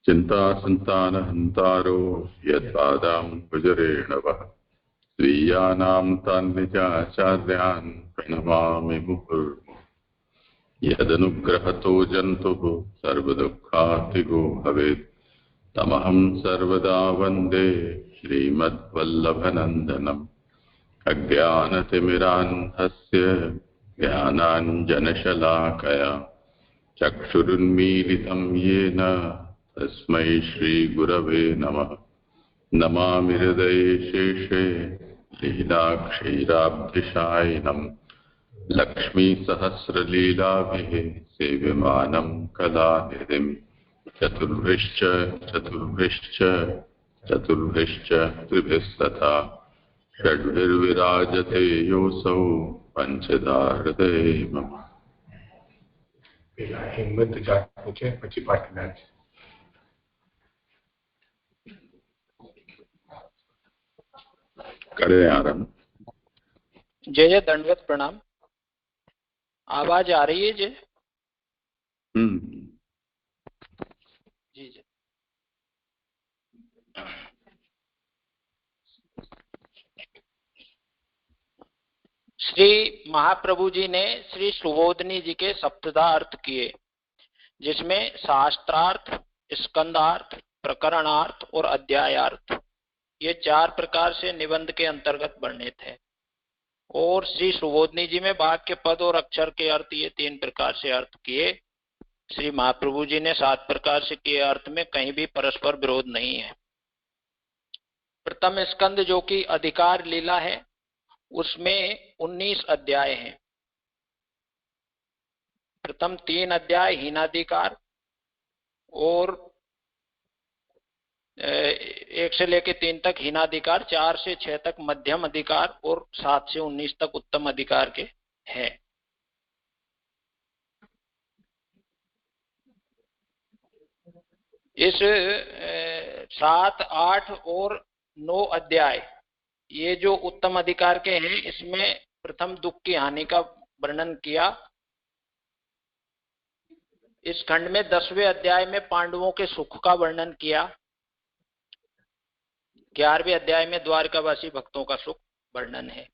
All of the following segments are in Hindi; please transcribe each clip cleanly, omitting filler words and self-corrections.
चिन्तासन्तानहन्तारो यत्पादां भुजरेण वः स्वीयानां तान् निजाचार्यान् प्रणमामि मुहुर्मुहुः। यदनुग्रहतो जन्तुः सर्वदुःखातिगो भवेत् तमहं सर्वदा वन्दे श्रीमद्वल्लभनन्दनम्। अज्ञानतिमिरान्धस्य ज्ञानाञ्जनशलाकया चक्षुरुन्मीलितं येन तस्मै श्रीगुरवे नमः। नमामि हृदये शेषे लीलाक्षीराब्धिशायिनम् लक्ष्मीसहस्रलीलाभिः सेव्यमानं कलानिधिम्। चतुर्भिश्च चतुर्भिश्च चतुर्भिश्च त्रिभिस्तथा षड्भिर्विराजते योऽसौ पंचधा हृदये मम। હિંમત જાત પૂછે પછી પાટના करे आरंभ। जय जय दंडवत प्रणाम। आवाज आ रही है जी? जी जी। श्री महाप्रभु जी ने श्री सुबोधनी जी के सप्तधा अर्थ किए, जिसमें शास्त्रार्थ, स्कंदार्थ, प्रकरणार्थ और अध्यायार्थ ये 4 प्रकार से निबंध के अंतर्गत वर्णित है। और श्री सुबोधनी जी में वाक्य, पद और अक्षर के अर्थ ये 3 प्रकार से अर्थ किए। श्री महाप्रभु जी ने 7 प्रकार से किए अर्थ में कहीं भी परस्पर विरोध नहीं है। प्रथम स्कंद जो कि अधिकार लीला है, उसमें 19 अध्याय हैं। प्रथम 3 अध्याय हीनाधिकार और 1 से लेकर 3 तक हीनाधिकार, 4 से 6 तक मध्यम अधिकार और 7 से 19 तक उत्तम अधिकार के हैं। इस 7, 8 और 9 अध्याय ये जो उत्तम अधिकार के हैं, इसमें प्रथम दुख की हानि का वर्णन किया। इस खंड में 10वें अध्याय में पांडवों के सुख का वर्णन किया। 11वें अध्याय में द्वारकावासी भक्तों का सुख वर्णन है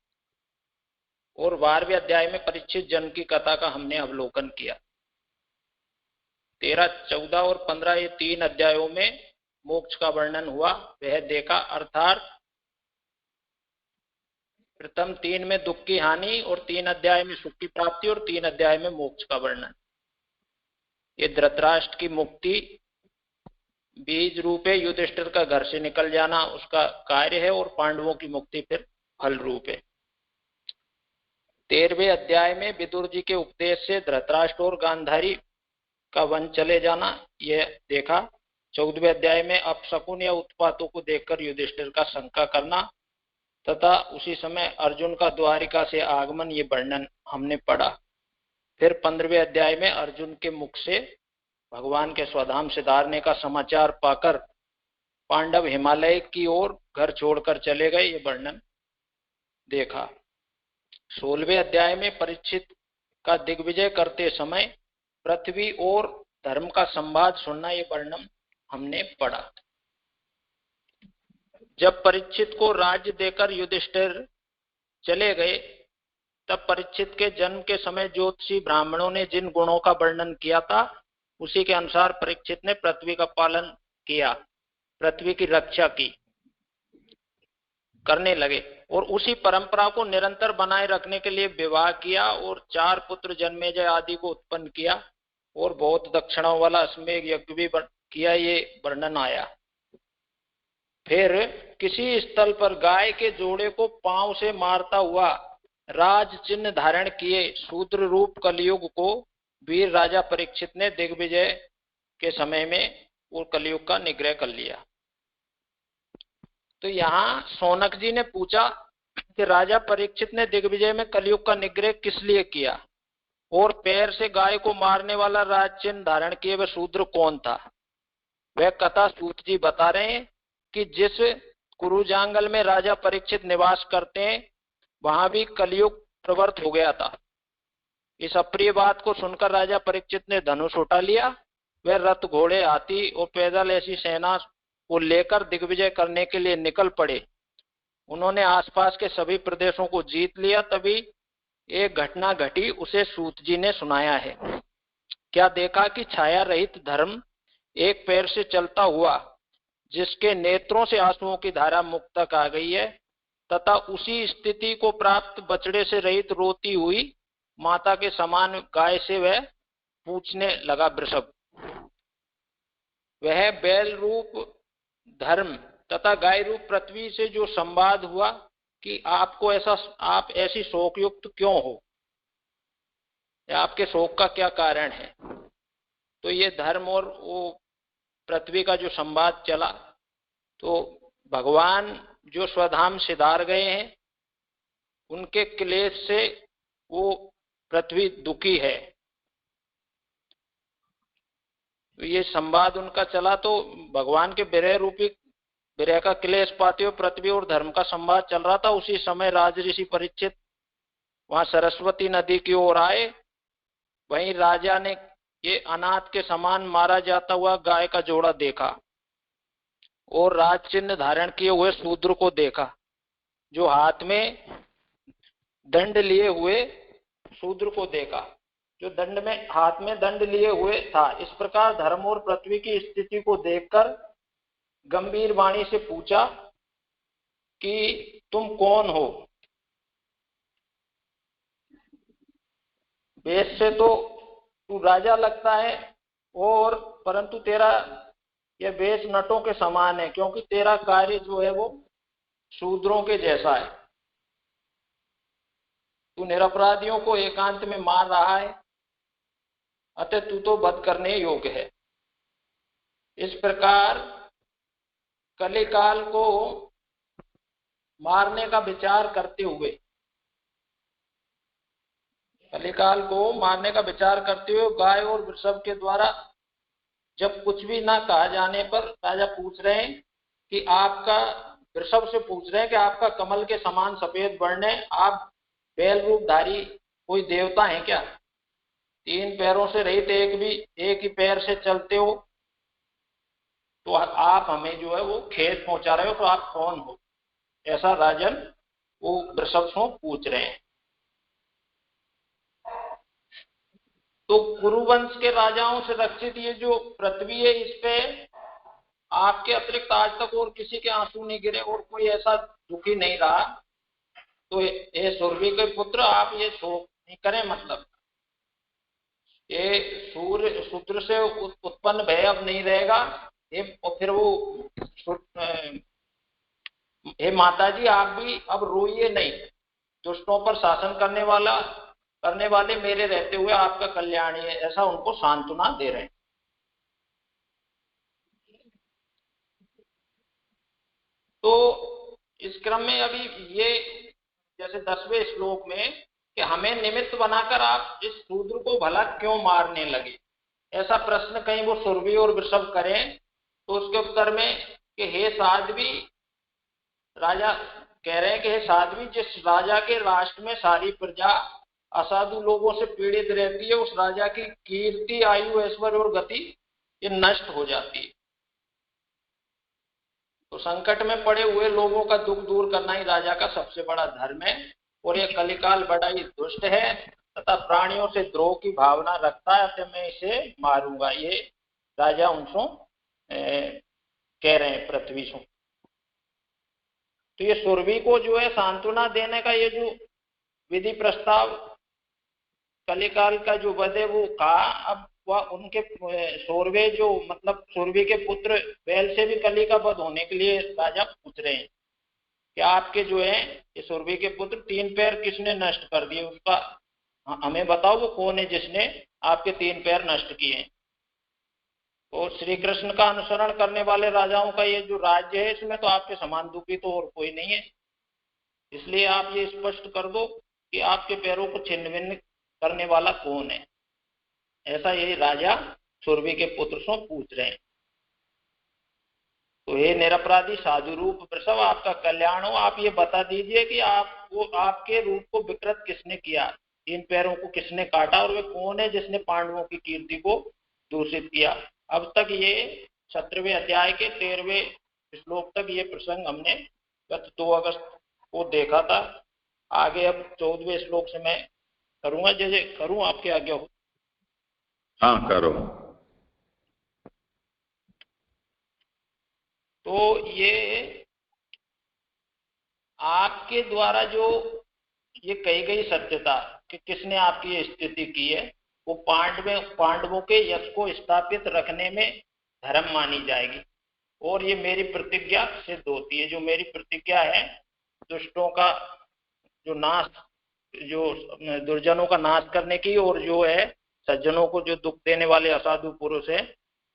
और 12वें अध्याय में परीक्षित जन की कथा का हमने अवलोकन किया। 13, 14 और 15 ये 3 अध्यायों में मोक्ष का वर्णन हुआ, वह देखा। अर्थात प्रथम 3 में दुख की हानि और 3 अध्याय में सुख की प्राप्ति और 3 अध्याय में मोक्ष का वर्णन। ये धृतराष्ट्र की मुक्ति, बीज रूपे युधिष्ठिर का घर से निकल जाना उसका कार्य है और पांडवों की मुक्ति फिर फल रूप है। 13वें अध्याय में विदुर जी के उपदेश से धृतराष्ट्र और गांधारी का वन चले जाना यह देखा। 14वें अध्याय में अपशकुन या उत्पातों को देखकर युधिष्ठिर का शंका करना तथा उसी समय अर्जुन का द्वारिका से आगमन, ये वर्णन हमने पढ़ा। फिर 15वें अध्याय में अर्जुन के मुख से भगवान के स्वधाम सिधारने का समाचार पाकर पांडव हिमालय की ओर घर छोड़कर चले गए, ये वर्णन देखा। 16वें अध्याय में परीक्षित का दिग्विजय करते समय पृथ्वी और धर्म का संवाद सुनना, ये वर्णन हमने पढ़ा। जब परीक्षित को राज्य देकर युधिष्ठिर चले गए, तब परीक्षित के जन्म के समय ज्योतिषी ब्राह्मणों ने जिन गुणों का वर्णन किया था, उसी के अनुसार परीक्षित ने पृथ्वी का पालन किया, पृथ्वी की रक्षा की करने लगे और उसी परंपरा को निरंतर बनाए रखने के लिए विवाह किया और 4 पुत्र जन्मेजय आदि को उत्पन्न किया और बहुत दक्षिणाओं वाला अश्वमेध यज्ञ भी किया, ये वर्णन आया। फिर किसी स्थल पर गाय के जोड़े को पांव से मारता हुआ राज चिन्ह धारण किए शूद्र रूप कलयुग को वीर राजा परीक्षित ने दिग्विजय के समय में वो कलयुग का निग्रह कर लिया। तो यहाँ शौनक जी ने पूछा कि राजा परीक्षित ने दिग्विजय में कलयुग का निग्रह किस लिए किया और पैर से गाय को मारने वाला राज चिन्ह धारण किए वह शूद्र कौन था। वह कथा सूत जी बता रहे हैं कि जिस कुरुजांगल में राजा परीक्षित निवास करते हैं, वहां भी कलयुग प्रवृत्त हो गया था। इस अप्रिय बात को सुनकर राजा परीक्षित ने धनुष उठा लिया वे रथ घोड़े हाथी और पैदल ऐसी सेना को लेकर दिग्विजय करने के लिए निकल पड़े। उन्होंने आसपास के सभी प्रदेशों को जीत लिया। तभी एक घटना घटी, उसे सूत जी ने सुनाया है। क्या देखा कि छाया रहित धर्म एक पैर से चलता हुआ, जिसके नेत्रों से आंसुओं की धारा मुख तक आ गई है, तथा उसी स्थिति को प्राप्त बछड़े से रहित रोती हुई माता के समान गाय से वह पूछने लगा, वृषभ, वह बैल रूप धर्म तथा गाय रूप पृथ्वी से जो संवाद हुआ कि आप ऐसी शोकयुक्त क्यों हो, या आपके शोक का क्या कारण है। तो ये धर्म और वो पृथ्वी का जो संवाद चला, तो भगवान जो स्वधाम सिधार गए हैं, उनके क्लेश से वो पृथ्वी दुखी है। तो ये संवाद उनका चला, तो भगवान के विरह रूपी विरह का क्लेश पाते हुए पृथ्वी और धर्म का संवाद चल रहा था। उसी समय राजऋषि परीक्षित वहां सरस्वती नदी की ओर आए। वहीं राजा ने ये अनाथ के समान मारा जाता हुआ गाय का जोड़ा देखा और राज चिन्ह धारण किए हुए शूद्र को देखा, जो हाथ में दंड लिए हुए शूद्र को देखा, जो हाथ में दंड लिए हुए था। इस प्रकार धर्म और पृथ्वी की स्थिति को देखकर गंभीर वाणी से पूछा कि तुम कौन हो। वेश से तो तू राजा लगता है, और परंतु तेरा यह वेश नटों के समान है, क्योंकि तेरा कार्य जो है वो शूद्रों के जैसा है। तू निरपराधियों को एकांत में मार रहा है, अतः तू तो वध करने योग्य है। इस प्रकार कलिकाल को मारने का विचार करते हुए गाय और वृषभ के द्वारा जब कुछ भी ना कहा जाने पर राजा पूछ रहे हैं कि वृषभ से पूछ रहे हैं कि आपका कमल के समान सफेद वर्ण है, आप बैल रूपधारी कोई देवता है क्या? 3 पैरों से रहित एक ही पैर से चलते हो, तो आप हमें जो है वो खेद पहुंचा रहे हो, तो आप कौन हो? ऐसा राजन वो वृषभ से पूछ रहे हैं। तो कुरुवंश के राजाओं से रक्षित ये जो पृथ्वी है, इस पे आपके अतिरिक्त आज तक और किसी के आंसू नहीं गिरे और कोई ऐसा दुखी नहीं रहा। तो ये सुरभि के पुत्र, आप ये शोक नहीं करें। मतलब ये शूद्र से उत्पन्न भय अब नहीं रहेगा। और फिर वो हे माता जी, आप भी अब रोइए नहीं। दुष्टों पर शासन करने वाले मेरे रहते हुए आपका कल्याण है, ऐसा उनको सांत्वना दे रहे हैं। तो इस क्रम में अभी ये जैसे 10वें श्लोक में कि हमें निमित्त बनाकर आप इस शूद्र को भला क्यों मारने लगे, ऐसा प्रश्न कहीं वो सुरभि और वृषभ करें, तो उसके उत्तर में कि हे साध्वी, राजा कह रहे हैं कि हे साध्वी, जिस राजा के राष्ट्र में सारी प्रजा असाधु लोगों से पीड़ित रहती है, उस राजा की कीर्ति, आयु, ऐश्वर्य और गति ये नष्ट हो जाती है। तो संकट में पड़े हुए लोगों का दुख दूर करना ही राजा का सबसे बड़ा धर्म है। और ये कलिकाल बड़ा ही दुष्ट है तथा प्राणियों से द्रोह की भावना रखता है, तो मैं इसे मारूंगा। ये राजा उनसे कह रहे हैं, पृथ्वी से। तो ये सुरभि को जो है सांत्वना देने का ये जो विधि प्रस्ताव कलिकाल का जो वध है वो कहा। अब वह उनके सौरवे जो मतलब सुरभि के पुत्र बैल से भी कली का वध होने के लिए राजा पूछ रहे हैं कि आपके जो है ये सुरभि के पुत्र 3 पैर किसने नष्ट कर दिए, उसका हमें बताओ, वो कौन है जिसने आपके 3 पैर नष्ट किए हैं। तो श्री कृष्ण का अनुसरण करने वाले राजाओं का ये जो राज्य है, इसमें तो आपके समान दुखी तो और कोई नहीं है। इसलिए आप ये स्पष्ट कर दो कि आपके पैरों को छिन्न भिन्न करने वाला कौन है। ऐसा ये राजा सुरभि के पुत्र से पूछ रहे हैं। तो हे निरपराधी साधु रूप वृषभ, आपका कल्याण हो। आप ये बता दीजिए कि आपके रूप को विकृत किसने किया, 3 पैरों को किसने काटा, और वे कौन है जिसने पांडवों की कीर्ति को दूषित किया। अब तक ये 17वें अध्याय के 13वें श्लोक तक ये प्रसंग हमने गत 2 अगस्त को देखा था। आगे अब 14वें श्लोक से मैं करूंगा, जैसे करूं आपके आज्ञा हो। हाँ करो। तो ये आपके द्वारा जो ये कही गई सत्यता कि किसने आपकी ये स्थिति की है, वो पांडवों के यश को स्थापित रखने में धर्म मानी जाएगी और ये मेरी प्रतिज्ञा सिद्ध होती है। जो मेरी प्रतिज्ञा है दुष्टों का जो नाश, जो दुर्जनों का नाश करने की, और जो है सज्जनों को जो दुख देने वाले असाधु पुरुष है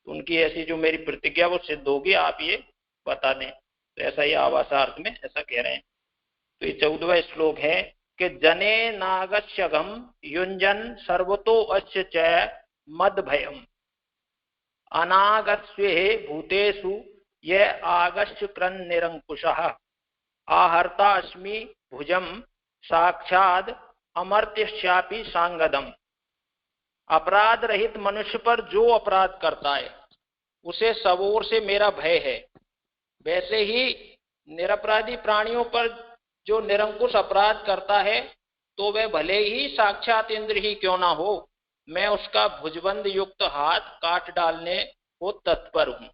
उनकी ऐसी जो मेरी प्रतिज्ञा वो सिद्ध होगी, आप ये बता दें। तो ऐसा ही आवासार्थ में ऐसा कह रहे हैं। तो ये 14वां श्लोक है कि जने नागस्यघम युंजन सर्वतो अस्य च मद भयम अनागस्वे भूतेषु ये आगस्य क्रन निरंकुशः आहर्ता अस्मि भुजम साक्षाद अमर्त्यश्यापि सांगदम। अपराध रहित मनुष्य पर जो अपराध करता है उसे सब ओर से मेरा भय है, वैसे ही निरपराधी प्राणियों पर जो निरंकुश अपराध करता है तो वह भले ही साक्षात इंद्र ही क्यों ना हो, मैं उसका भुजबंद युक्त हाथ काट डालने को तत्पर हूं।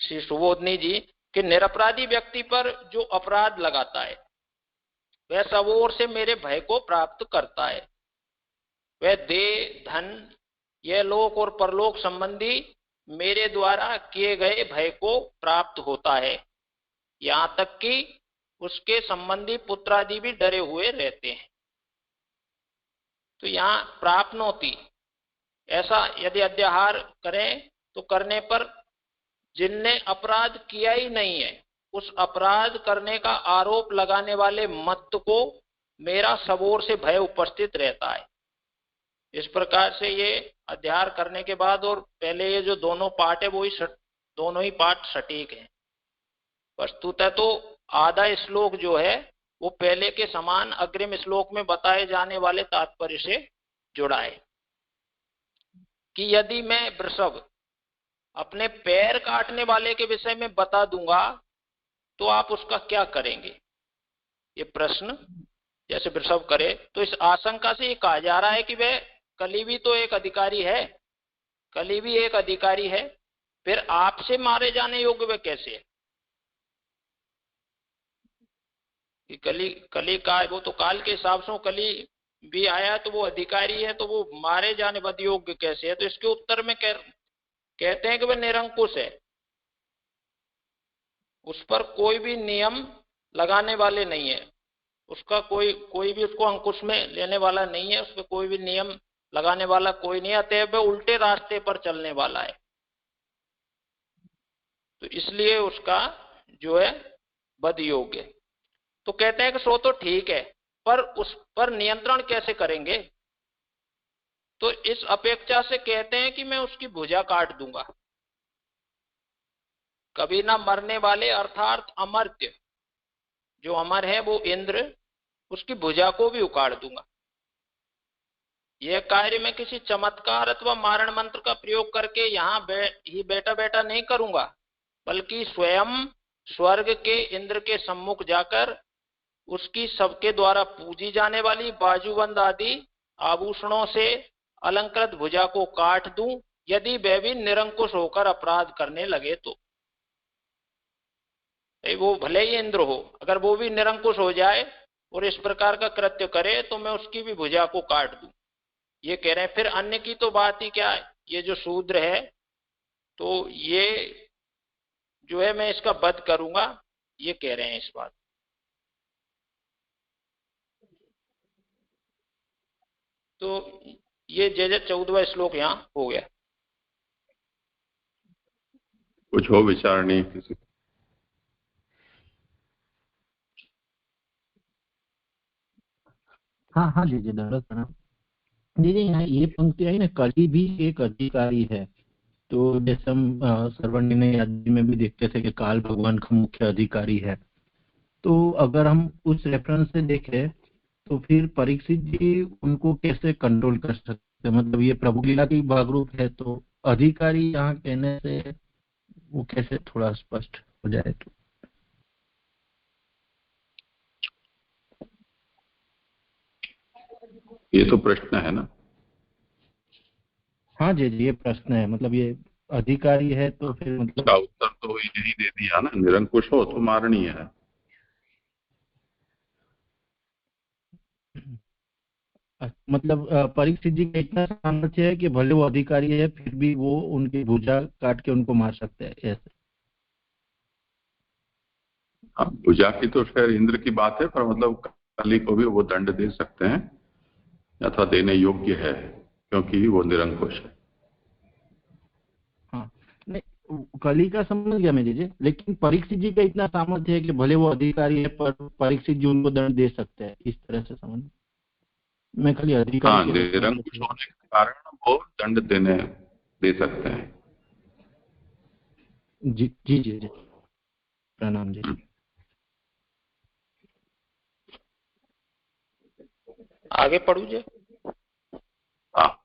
श्री सुबोधनी जी कि निरपराधी व्यक्ति पर जो अपराध लगाता है वह सब ओर से मेरे भय को प्राप्त करता है। वह देह धन यह लोक और परलोक संबंधी मेरे द्वारा किए गए भय को प्राप्त होता है, यहाँ तक कि उसके संबंधी पुत्रादि भी डरे हुए रहते हैं। तो यहाँ प्राप्नोति ऐसा यदि अध्याहार करें तो करने पर जिनने अपराध किया ही नहीं है उस अपराध करने का आरोप लगाने वाले मत को मेरा सब ओर से भय उपस्थित रहता है। इस प्रकार से ये अध्याय करने के बाद और पहले ये जो दोनों पाठ है वो ही दोनों ही पाठ सटीक हैं। वस्तुतः तो आधा श्लोक जो है वो पहले के समान अग्रिम श्लोक में बताए जाने वाले तात्पर्य से जुड़ा है कि यदि मैं वृषभ अपने पैर काटने वाले के विषय में बता दूंगा तो आप उसका क्या करेंगे, ये प्रश्न जैसे वृषभ करे, तो इस आशंका से ये कहा जा रहा है कि वह कली भी तो एक अधिकारी है, कली भी एक अधिकारी है, फिर आपसे मारे जाने योग्य वह कैसे है। कि कली का वो तो काल के हिसाब से कली भी आया तो वो अधिकारी है, तो वो मारे जाने बद योग्य कैसे है। तो इसके उत्तर में कहते हैं कि वह निरंकुश है, उस पर कोई भी नियम लगाने वाले नहीं है, उसका कोई भी उसको अंकुश में लेने वाला नहीं है, उस पर कोई भी नियम लगाने वाला कोई नहीं, अतएव वह उल्टे रास्ते पर चलने वाला है। तो इसलिए उसका जो है बद योग्य। तो कहते हैं कि सो तो ठीक है, पर उस पर नियंत्रण कैसे करेंगे। तो इस अपेक्षा से कहते हैं कि मैं उसकी भुजा काट दूंगा। कभी ना मरने वाले अर्थात अमर्त्य जो अमर है वो इंद्र, उसकी भुजा को भी उखाड़ दूंगा। यह कार्य मैं किसी चमत्कार अथवा मारण मंत्र का प्रयोग करके यहाँ ही बैठा बैठा नहीं करूंगा, बल्कि स्वयं स्वर्ग के इंद्र के सम्मुख जाकर उसकी सबके द्वारा पूजी जाने वाली बाजूबंद आदि आभूषणों से अलंकृत भुजा को काट दूं, यदि वह भी निरंकुश होकर अपराध करने लगे तो। वो भले ही इंद्र हो, अगर वो भी निरंकुश हो जाए और इस प्रकार का कृत्य करे तो मैं उसकी भी भुजा को काट दूं, ये कह रहे हैं। फिर अन्य की तो बात ही क्या है, ये जो शूद्र है तो ये जो है मैं इसका वध करूंगा, ये कह रहे हैं इस बात। तो ये जय 14वां श्लोक यहाँ हो गया। कुछ हो विचार नहीं किसी। हाँ हाँ जी दंडवत प्रणाम। जी यहाँ ये पंक्ति आई ना, कली भी एक अधिकारी है। तो जैसे हम सर्वनिर्णय आदि में भी देखते थे कि काल भगवान का मुख्य अधिकारी है। तो अगर हम उस रेफरेंस से देखें तो फिर परीक्षित जी उनको कैसे कंट्रोल कर सकते तो मतलब ये प्रभु लीला की भागरूप है, तो अधिकारी यहाँ कहने से वो कैसे थोड़ा स्पष्ट हो जाए तो। ये तो प्रश्न है ना। हाँ जी जी, ये प्रश्न है, मतलब ये अधिकारी है तो फिर मतलब उसका उत्तर तो यही दे दिया ना, निरंकुश हो तो मारणीय है। मतलब परीक्षित जी का इतना सामर्थ्य है कि भले वो अधिकारी है फिर भी वो उनकी भुजा काट के उनको मार सकते हैं, ऐसे। हाँ, भुजा की तो खैर इंद्र की बात है, पर मतलब कली को भी वो दंड दे सकते हैं अथवा देने योग्य है, क्योंकि वो निरंकुश है। हाँ, नहीं कली का समझ गया मैं दीजिए, लेकिन परीक्षित जी का इतना सामर्थ्य है कि भले वो अधिकारी है पर परीक्षित जी उनको दंड दे सकते हैं, इस तरह से समझ। मैं खाली अधिकारी हाँ, के लक्षणों को निरंकुश होने के कारण वो दंड दे सकते हैं। जी जी जी जी, प्रणाम जी। आगे पढ़ू जे। हाँ,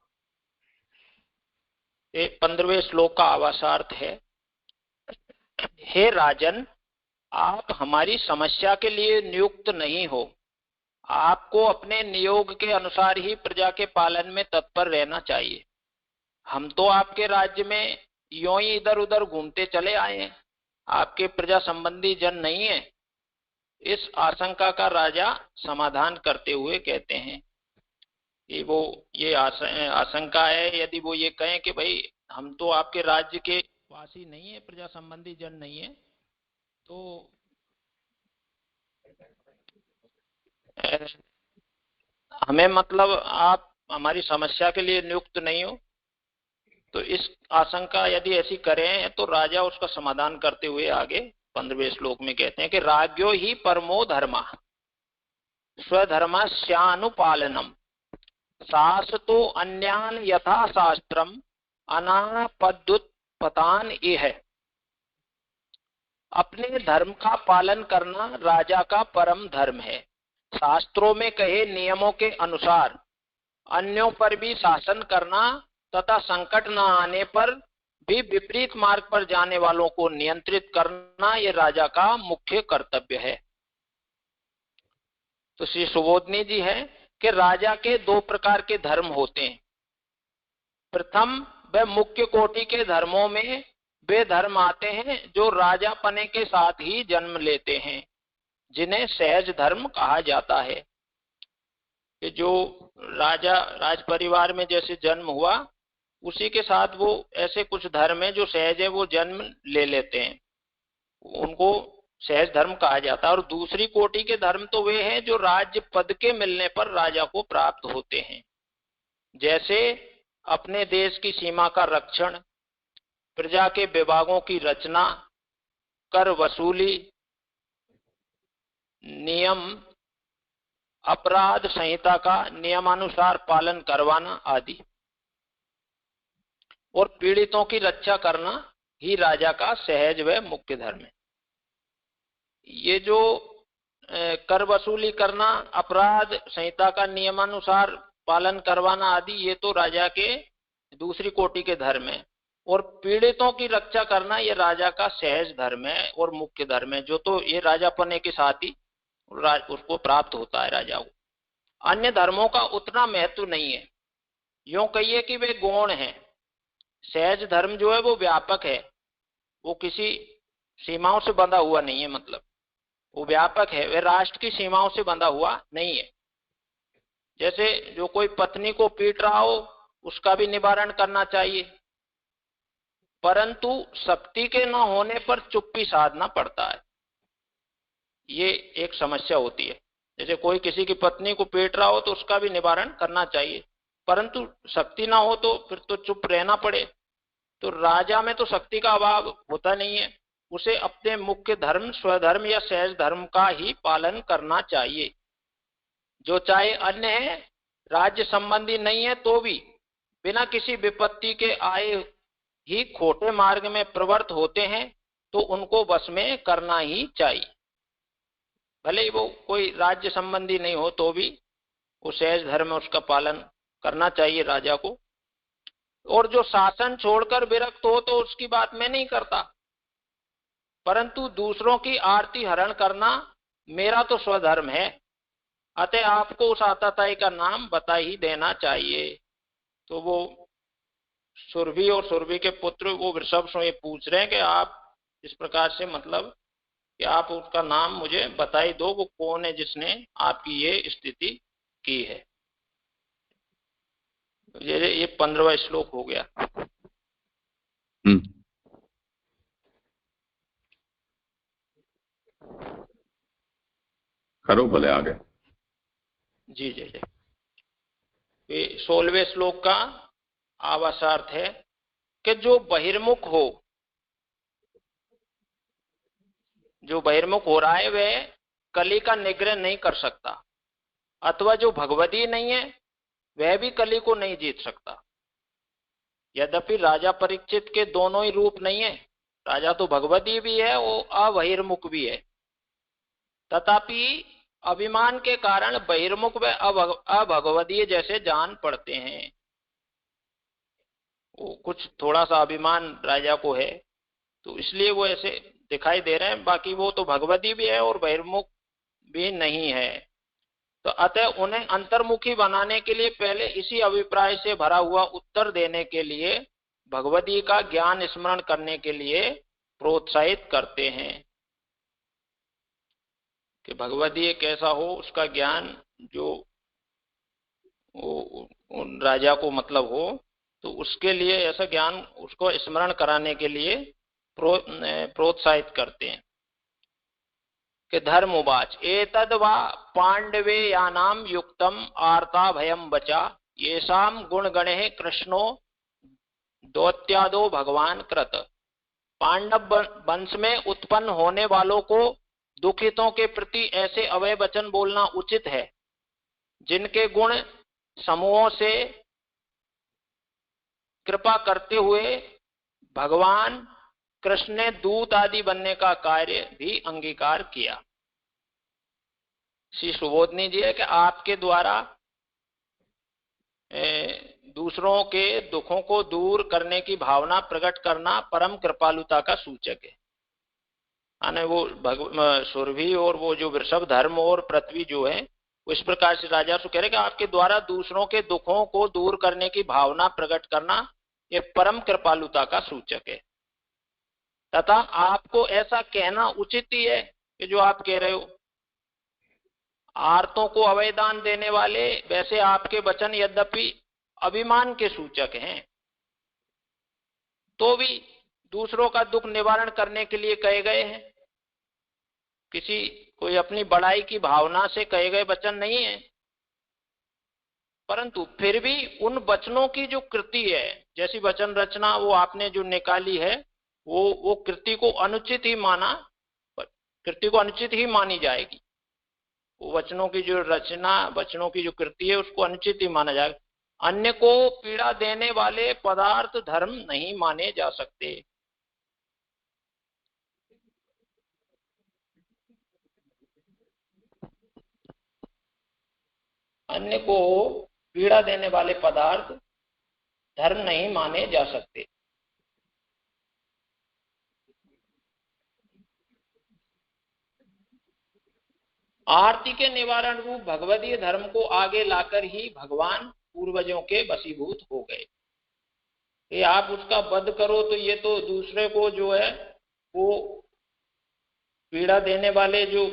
ये 15वें श्लोक का आवासार्थ है। हे राजन, आप हमारी समस्या के लिए नियुक्त नहीं हो। आपको अपने नियोग के अनुसार ही प्रजा के पालन में तत्पर रहना चाहिए। हम तो आपके राज्य में यों ही इधर उधर घूमते चले आए हैं, आपके प्रजा संबंधी जन नहीं है। इस आशंका का राजा समाधान करते हुए कहते हैं कि वो ये आशंका है, यदि वो ये कहें कि भाई हम तो आपके राज्य के वासी नहीं है, प्रजा संबंधी जन नहीं है, तो हमें मतलब आप हमारी समस्या के लिए नियुक्त नहीं हो। तो इस आशंका यदि ऐसी करें तो राजा उसका समाधान करते हुए आगे 15वें श्लोक में कहते हैं कि राज्यो ही परमो धर्मा स्वधर्मस्यानुपालनम शासतो अन्यान यथा शास्त्रम अनापद्युत्पतान इह। अपने धर्म का पालन करना राजा का परम धर्म है। शास्त्रों में कहे नियमों के अनुसार अन्यों पर भी शासन करना तथा संकट न आने पर भी विपरीत मार्ग पर जाने वालों को नियंत्रित करना यह राजा का मुख्य कर्तव्य है। तो श्री सुबोधनी जी है कि राजा के दो प्रकार के धर्म होते हैं। प्रथम, वे मुख्य कोटि के धर्मों में वे धर्म आते हैं जो राजा पने के साथ ही जन्म लेते हैं, जिन्हें सहज धर्म कहा जाता है। कि जो राजा राज परिवार में जैसे जन्म हुआ उसी के साथ वो ऐसे कुछ धर्म है जो सहज है, वो जन्म ले लेते हैं, उनको सहज धर्म कहा जाता है। और दूसरी कोटि के धर्म तो वे हैं जो राज्य पद के मिलने पर राजा को प्राप्त होते हैं, जैसे अपने देश की सीमा का रक्षण, प्रजा के विभागों की रचना, कर वसूली, नियम, अपराध संहिता का नियमानुसार पालन करवाना आदि, और पीड़ितों की रक्षा करना ही राजा का सहज व मुख्य धर्म है। ये जो कर वसूली करना, अपराध संहिता का नियमानुसार पालन करवाना आदि, ये तो राजा के दूसरी कोटि के धर्म है। और पीड़ितों की रक्षा करना ये राजा का सहज धर्म है और मुख्य धर्म है, जो तो ये राजा पने के साथ ही उसको प्राप्त होता है राजा को। अन्य धर्मों का उतना महत्व नहीं है। यूं कहिए कि वे गौण हैं। सहज धर्म जो है वो व्यापक है, वो किसी सीमाओं से बंधा हुआ नहीं है, मतलब वो व्यापक है, वह राष्ट्र की सीमाओं से बंधा हुआ नहीं है। जैसे जो कोई पत्नी को पीट रहा हो उसका भी निवारण करना चाहिए, परंतु शक्ति के न होने पर चुप्पी साधना पड़ता है। ये एक समस्या होती है। जैसे कोई किसी की पत्नी को पीट रहा हो तो उसका भी निवारण करना चाहिए, परंतु शक्ति ना हो तो फिर तो चुप रहना पड़े। तो राजा में तो शक्ति का अभाव होता नहीं है, उसे अपने मुख्य धर्म स्वधर्म या सहज धर्म का ही पालन करना चाहिए। जो चाहे अन्य है, राज्य संबंधी नहीं है, तो भी बिना किसी विपत्ति के आए ही खोटे मार्ग में प्रवृत्त होते हैं तो उनको वश में करना ही चाहिए। भले ही वो कोई राज्य संबंधी नहीं हो तो भी वो सहज धर्म में उसका पालन करना चाहिए राजा को। और जो शासन छोड़कर विरक्त हो तो उसकी बात मैं नहीं करता, परंतु दूसरों की आरती हरण करना मेरा तो स्वधर्म है, अतः आपको उस आताताई का नाम बता ही देना चाहिए। तो वो सुरभि और सुरभि के पुत्र वो वृषभ से ये पूछ रहे हैं कि आप इस प्रकार से मतलब कि आप उसका नाम मुझे बता ही दो, वो कौन है जिसने आपकी ये स्थिति की है। ये 15वां श्लोक हो गया। करो भले आगे। जी जी जी। 16वें श्लोक का आवासार्थ है कि जो बहिर्मुख हो रहा है वह कली का निग्रह नहीं कर सकता, अथवा जो भगवती नहीं है वह भी कली को नहीं जीत सकता। यद्यपि राजा परीक्षित के दोनों ही रूप नहीं है, राजा तो भगवती भी है और अबहिर्मुख भी है, तथापि अभिमान के कारण बहिर्मुख व अभगवदीय जैसे जान पड़ते हैं। वो कुछ थोड़ा सा अभिमान राजा को है तो इसलिए वो ऐसे दिखाई दे रहे हैं, बाकी वो तो भगवती भी है और बहिर्मुख भी नहीं है। तो अतः उन्हें अंतर्मुखी बनाने के लिए पहले इसी अभिप्राय से भरा हुआ उत्तर देने के लिए भगवती का ज्ञान स्मरण करने के लिए प्रोत्साहित करते हैं कि भगवती कैसा हो उसका ज्ञान जो राजा को मतलब हो, तो उसके लिए ऐसा ज्ञान उसको स्मरण कराने के लिए प्रोत्साहित करते हैं कि धर्मोवाच एतद् वा पांडवे यानाम युक्तम आर्ता भयम बचा येषाम गुणगणे कृष्णो दौत्यादो भगवान कृत। पांडव वंश में उत्पन्न होने वालों को दुखितों के प्रति ऐसे अवय वचन बोलना उचित है जिनके गुण समूहों से कृपा करते हुए भगवान कृष्ण ने दूत आदि बनने का कार्य भी अंगीकार किया। श्री सुबोधनी जी है कि आपके द्वारा दूसरों के दुखों को दूर करने की भावना प्रकट करना परम कृपालुता का सूचक है। यानी वो सुरभि और वो जो वृषभ धर्म और पृथ्वी जो है वो इस प्रकार से राजा से कह रहे कि आपके द्वारा दूसरों के दुखों को दूर करने की भावना प्रकट करना ये परम कृपालुता का सूचक है, तथा आपको ऐसा कहना उचित ही है कि जो आप कह रहे हो। आर्तों को अवयदान देने वाले वैसे आपके वचन यद्यपि अभिमान के सूचक हैं तो भी दूसरों का दुख निवारण करने के लिए कहे गए हैं, किसी कोई अपनी बड़ाई की भावना से कहे गए वचन नहीं है। परंतु फिर भी उन वचनों की जो कृति है, जैसी वचन रचना वो आपने जो निकाली है वो कृति को अनुचित ही मानी जाएगी। वो वचनों की जो रचना, वचनों की जो कृति है उसको अनुचित ही माना जाएगा। अन्य को पीड़ा देने वाले पदार्थ धर्म नहीं माने जा सकते। अन्य को पीड़ा देने वाले पदार्थ धर्म नहीं माने जा सकते। आरती के निवारण रूप भगवतीय धर्म को आगे लाकर ही भगवान पूर्वजों के वशीभूत हो गए। ये आप उसका वध करो तो ये तो दूसरे को जो है वो पीड़ा देने वाले जो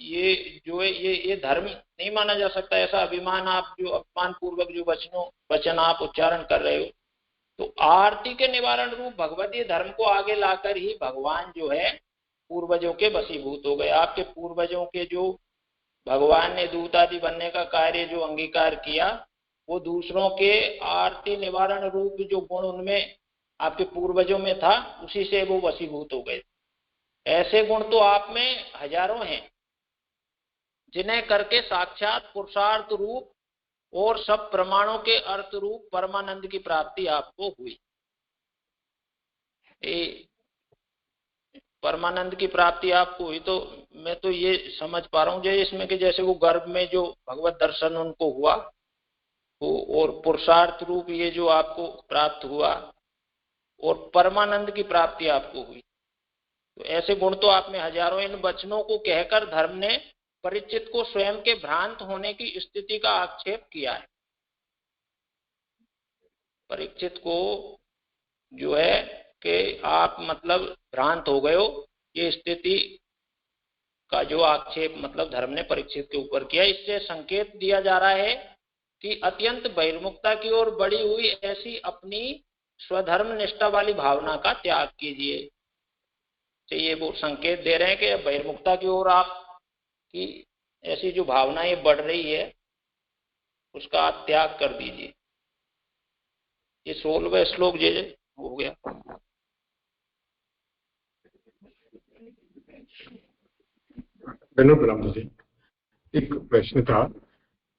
ये धर्म नहीं माना जा सकता। ऐसा अभिमान आप जो अपमान पूर्वक जो वचन आप उच्चारण कर रहे हो, तो आरती के निवारण रूप भगवतीय धर्म को आगे लाकर ही भगवान जो है पूर्वजों के वशीभूत हो गए। आपके पूर्वजों के जो भगवान ने दूत आदि बनने का कार्य जो अंगीकार किया वो दूसरों के आरती निवारण रूप जो गुण उनमें आपके पूर्वजों में था उसी से वो वशीभूत हो गए। ऐसे गुण तो आप में हजारों हैं जिन्हें करके साक्षात पुरुषार्थ रूप और सब प्रमाणों के अर्थ रूप परमानंद की प्राप्ति आपको हुई। परमानंद की प्राप्ति आपको हुई तो मैं तो ये समझ पा रहा हूँ जो इसमें कि जैसे वो गर्भ में जो भगवत दर्शन उनको हुआ और पुरुषार्थ रूप ये जो आपको प्राप्त हुआ और परमानंद की प्राप्ति आपको हुई, तो ऐसे गुण तो आप में हजारों। इन वचनों को कहकर धर्म ने परीक्षित को स्वयं के भ्रांत होने की स्थिति का आक्षेप किया है। परीक्षित को जो है कि आप मतलब भ्रांत हो गए हो, ये स्थिति का जो आक्षेप मतलब धर्म ने परीक्षित के ऊपर किया। इससे संकेत दिया जा रहा है कि अत्यंत बहिर्मुखता की ओर बढ़ी हुई ऐसी अपनी स्वधर्म निष्ठा वाली भावना का त्याग कीजिए। तो ये वो संकेत दे रहे हैं कि बहिर्मुखता की ओर आपकी ऐसी जो भावना ये बढ़ रही है उसका आप त्याग कर दीजिए। ये 16वां श्लोक जे हो गया। धन्यवाद ब्रह्म जी। एक प्रश्न था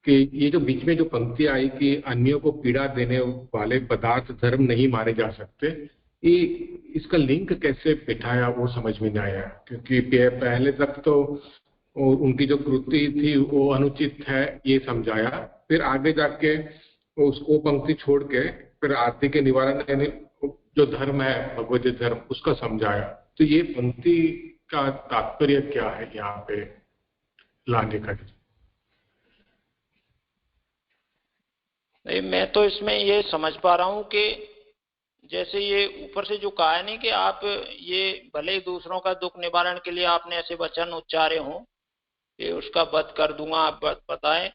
कि ये जो बीच में जो पंक्ति आई कि अन्यों को पीड़ा देने वाले पदार्थ धर्म नहीं माने जा सकते, ये इसका लिंक कैसे बिठाया वो समझ में नहीं आया, क्योंकि पहले तक तो उनकी जो कृति थी वो अनुचित है ये समझाया, फिर आगे जाके उसको पंक्ति छोड़ के फिर आरती के निवारण यानी जो धर्म है भगवत धर्म उसका समझाया। तो ये पंक्ति का तात्पर्य क्या है यहाँ पे लाने का? नहीं, मैं तो इसमें ये समझ पा रहा हूँ कि जैसे ये ऊपर से जो कहा है नहीं कि आप ये भले ही दूसरों का दुख निवारण के लिए आपने ऐसे वचन उच्चारे हों कि उसका वध कर दूंगा, आप बताएं,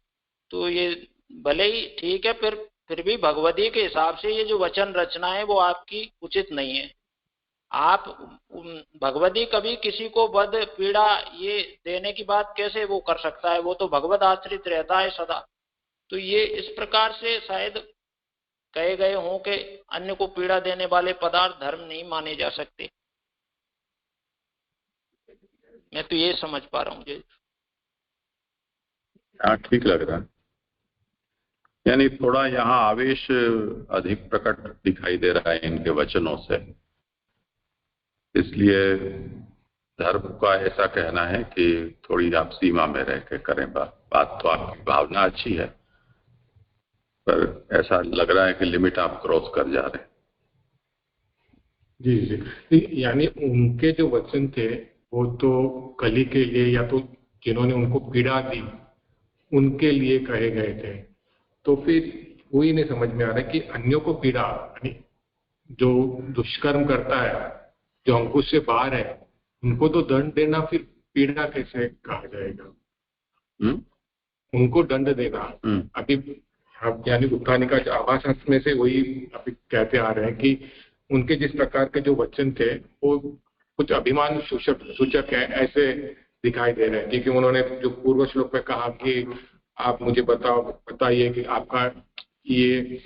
तो ये भले ही ठीक है, फिर भी भगवती के हिसाब से ये जो वचन रचना है वो आपकी उचित नहीं है। आप भगवती कभी किसी को वध पीड़ा ये देने की बात कैसे वो कर सकता है, वो तो भगवत आश्रित रहता है सदा। तो ये इस प्रकार से शायद कहे गए हों कि अन्य को पीड़ा देने वाले पदार्थ धर्म नहीं माने जा सकते। मैं तो ये समझ पा रहा हूँ। हाँ, ठीक लग रहा है। यानी थोड़ा यहाँ आवेश अधिक प्रकट दिखाई दे रहा है इनके वचनों से, इसलिए धर्म का ऐसा कहना है कि थोड़ी आप सीमा में रह के करें बात तो आपकी भावना अच्छी है, पर ऐसा लग रहा है कि लिमिट आप क्रॉस कर जा रहे हैं। जी जी, यानी उनके जो वचन थे वो तो कली के लिए या तो जिन्होंने उनको पीड़ा दी उनके लिए कहे गए थे, तो फिर वही नहीं समझ में आ रहा कि अन्यों को पीड़ा यानी जो दुष्कर्म करता है, जो अंकुश से बाहर है, उनको तो दंड देना, फिर पीड़ा कैसे कहा जाएगा? उनको दंड देना अभी आप यानी उत्थानिका आवास में से वही अभी कहते आ रहे हैं कि उनके जिस प्रकार के जो वचन थे वो कुछ अभिमान सूचक है ऐसे दिखाई दे रहे हैं, क्योंकि उन्होंने जो पूर्व श्लोक में कहा कि आप मुझे बताइए कि आपका ये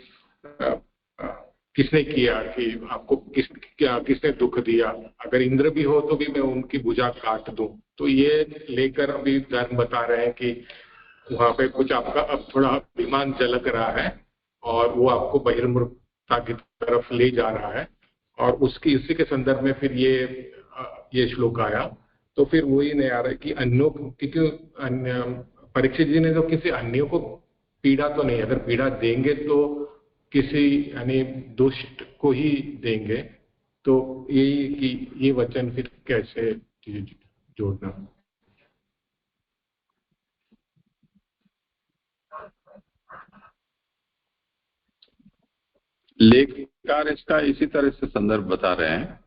किसने किया, कि आपको किसने दुख दिया, अगर इंद्र भी हो तो भी मैं उनकी भुजा काट दूं। तो ये लेकर अभी धर्म बता रहे हैं कि वहां पे कुछ आपका अब थोड़ा अभिमान झलक रहा है और वो आपको बहिर्मुखता की तरफ ले जा रहा है, और इसी के संदर्भ में फिर ये श्लोक आया। तो फिर वही नहीं आ रहा है कि अन्यों, क्योंकि परीक्षित जी ने तो किसी अन्यों को पीड़ा तो नहीं, अगर पीड़ा देंगे तो किसी यानी दुष्ट को ही देंगे, तो यही कि ये वचन फिर कैसे जोड़ना? लेखकार इसका इसी तरह से संदर्भ बता रहे हैं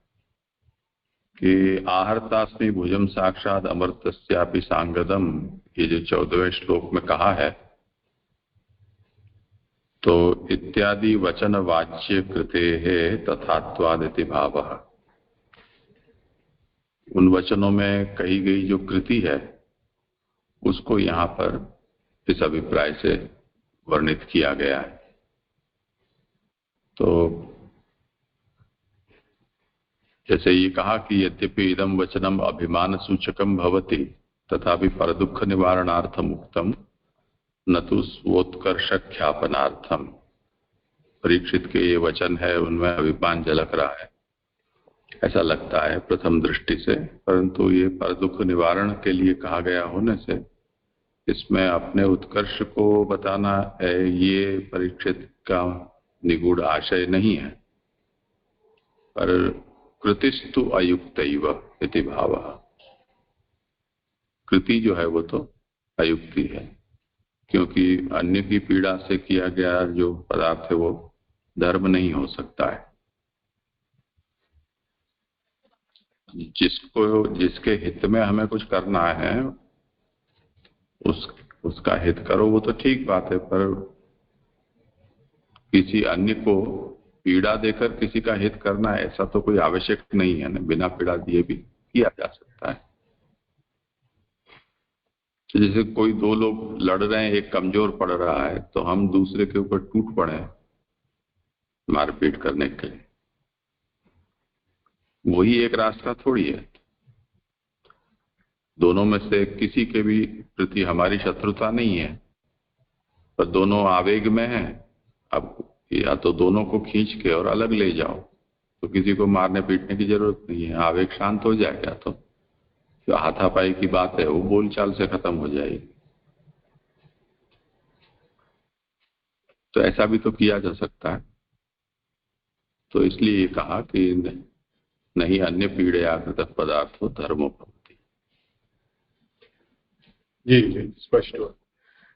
कि आहर्तास्मि भुजम साक्षात अमृतस्यापि सांगदम, ये जो 14वें श्लोक में कहा है, तो इत्यादि वचन वाच्य कृते है तथात्वादिति भावः। उन वचनों में कही गई जो कृति है उसको यहाँ पर इस अभिप्राय से वर्णित किया गया है। तो जैसे ये कहा कि यद्यपि इदम वचनम अभिमान सूचकम भवति तथापि परदुख निवारणार्थम उक्तम न तो स्वोत्कर्ष ख्यापनार्थम। परीक्षित के ये वचन है उनमें अभिमान झलक रहा है ऐसा लगता है प्रथम दृष्टि से, परंतु ये परदुख निवारण के लिए कहा गया होने से इसमें अपने उत्कर्ष को बताना है, ये परीक्षित का निगूढ़ आशय नहीं है, पर कृतिस्तु अयुक्तैव इति भावः। कृति जो है वो तो अयुक्ति है, क्योंकि अन्य की पीड़ा से किया गया जो पदार्थ है वो धर्म नहीं हो सकता है। जिसके हित में हमें कुछ करना है उसका हित करो, वो तो ठीक बात है, पर किसी अन्य को पीड़ा देकर किसी का हित करना ऐसा तो कोई आवश्यक नहीं है ना, बिना पीड़ा दिए भी किया जा सकता है। तो जैसे कोई दो लोग लड़ रहे हैं, एक कमजोर पड़ रहा है तो हम दूसरे के ऊपर टूट पड़े मारपीट करने के लिए, वही एक रास्ता थोड़ी है। दोनों में से किसी के भी प्रति हमारी शत्रुता नहीं है, पर दोनों आवेग में हैं। अब या तो दोनों को खींच के और अलग ले जाओ, तो किसी को मारने पीटने की जरूरत नहीं है, आवेग शांत हो जाएगा। तो जो हाथापाई की बात है वो बोलचाल से खत्म हो जाएगी। तो ऐसा भी तो किया जा सकता है। तो इसलिए कहा कि नहीं अन्य पीड़या कृत पदार्थो धर्मो भवति। जी जी स्पष्ट हुआ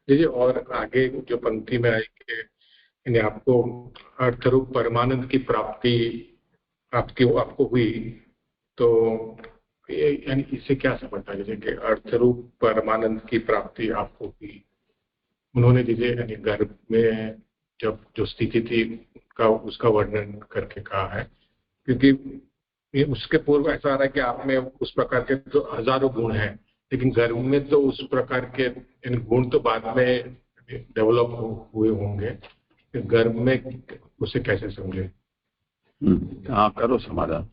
जी। और आगे जो पंक्ति में आई कि यानी आपको अर्थरूप परमानंद की प्राप्ति आपको हुई, तो यानी इससे क्या समझना, जैसे कि अर्थरूप परमानंद की प्राप्ति आपको हुई, उन्होंने जैसे यानी घर में जब जो स्थिति थी उसका वर्णन करके कहा है, क्योंकि उसके पूर्व ऐसा आ रहा है कि आप में उस प्रकार के तो हजारों गुण हैं, लेकिन घर में तो उस प्रकार के गुण तो बाद में डेवलप हुए होंगे, घर में उसे कैसे समझे? हाँ, करो समाधान।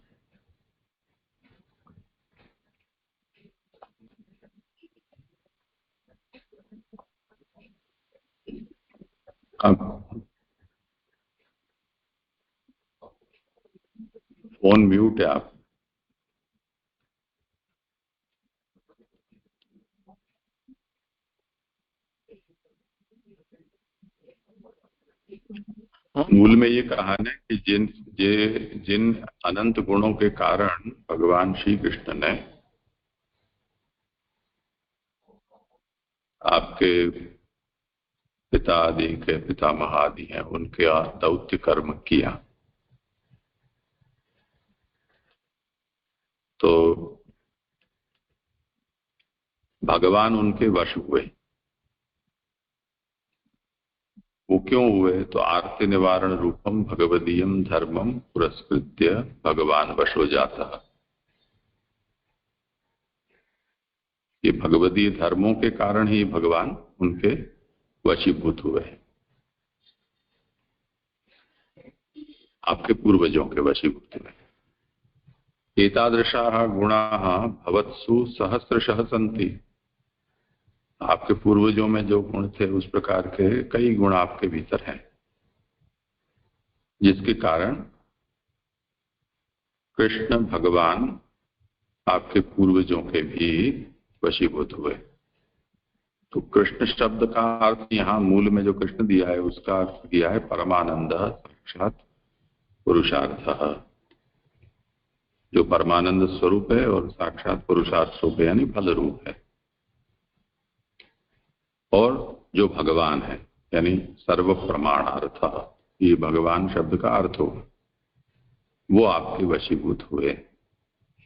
फोन म्यूट है आप। मूल में ये कहा है कि जिन अनंत गुणों के कारण भगवान श्री कृष्ण ने आपके पिता आदि के पितामह आदि हैं उनके दौत्य कर्म किया, तो भगवान उनके वश हुए। वो क्यों हुए? तो आर्ति निवारण रूपम भगवदीयम धर्मम पुरस्कृत्य भगवान वश हो जाता। ये भगवदीय धर्मों के कारण ही भगवान उनके वशीभूत हुए, आपके पूर्वजों के वशीभूत हुए। एतादृशाः गुणाः भवत्सु सहस्रशः सन्ति। आपके पूर्वजों में जो गुण थे उस प्रकार के कई गुण आपके भीतर हैं, जिसके कारण कृष्ण भगवान आपके पूर्वजों के भी वशीभूत हुए। तो कृष्ण शब्द का अर्थ यहाँ मूल में जो कृष्ण दिया है उसका अर्थ दिया है परमानंद साक्षात पुरुषार्थ, जो परमानंद स्वरूप है और साक्षात पुरुषार्थ स्वरूप है, यानी फल रूप है। और जो भगवान है यानी सर्व प्रमाणार्थ, ये भगवान शब्द का अर्थ हो, वो आपके वशीभूत हुए,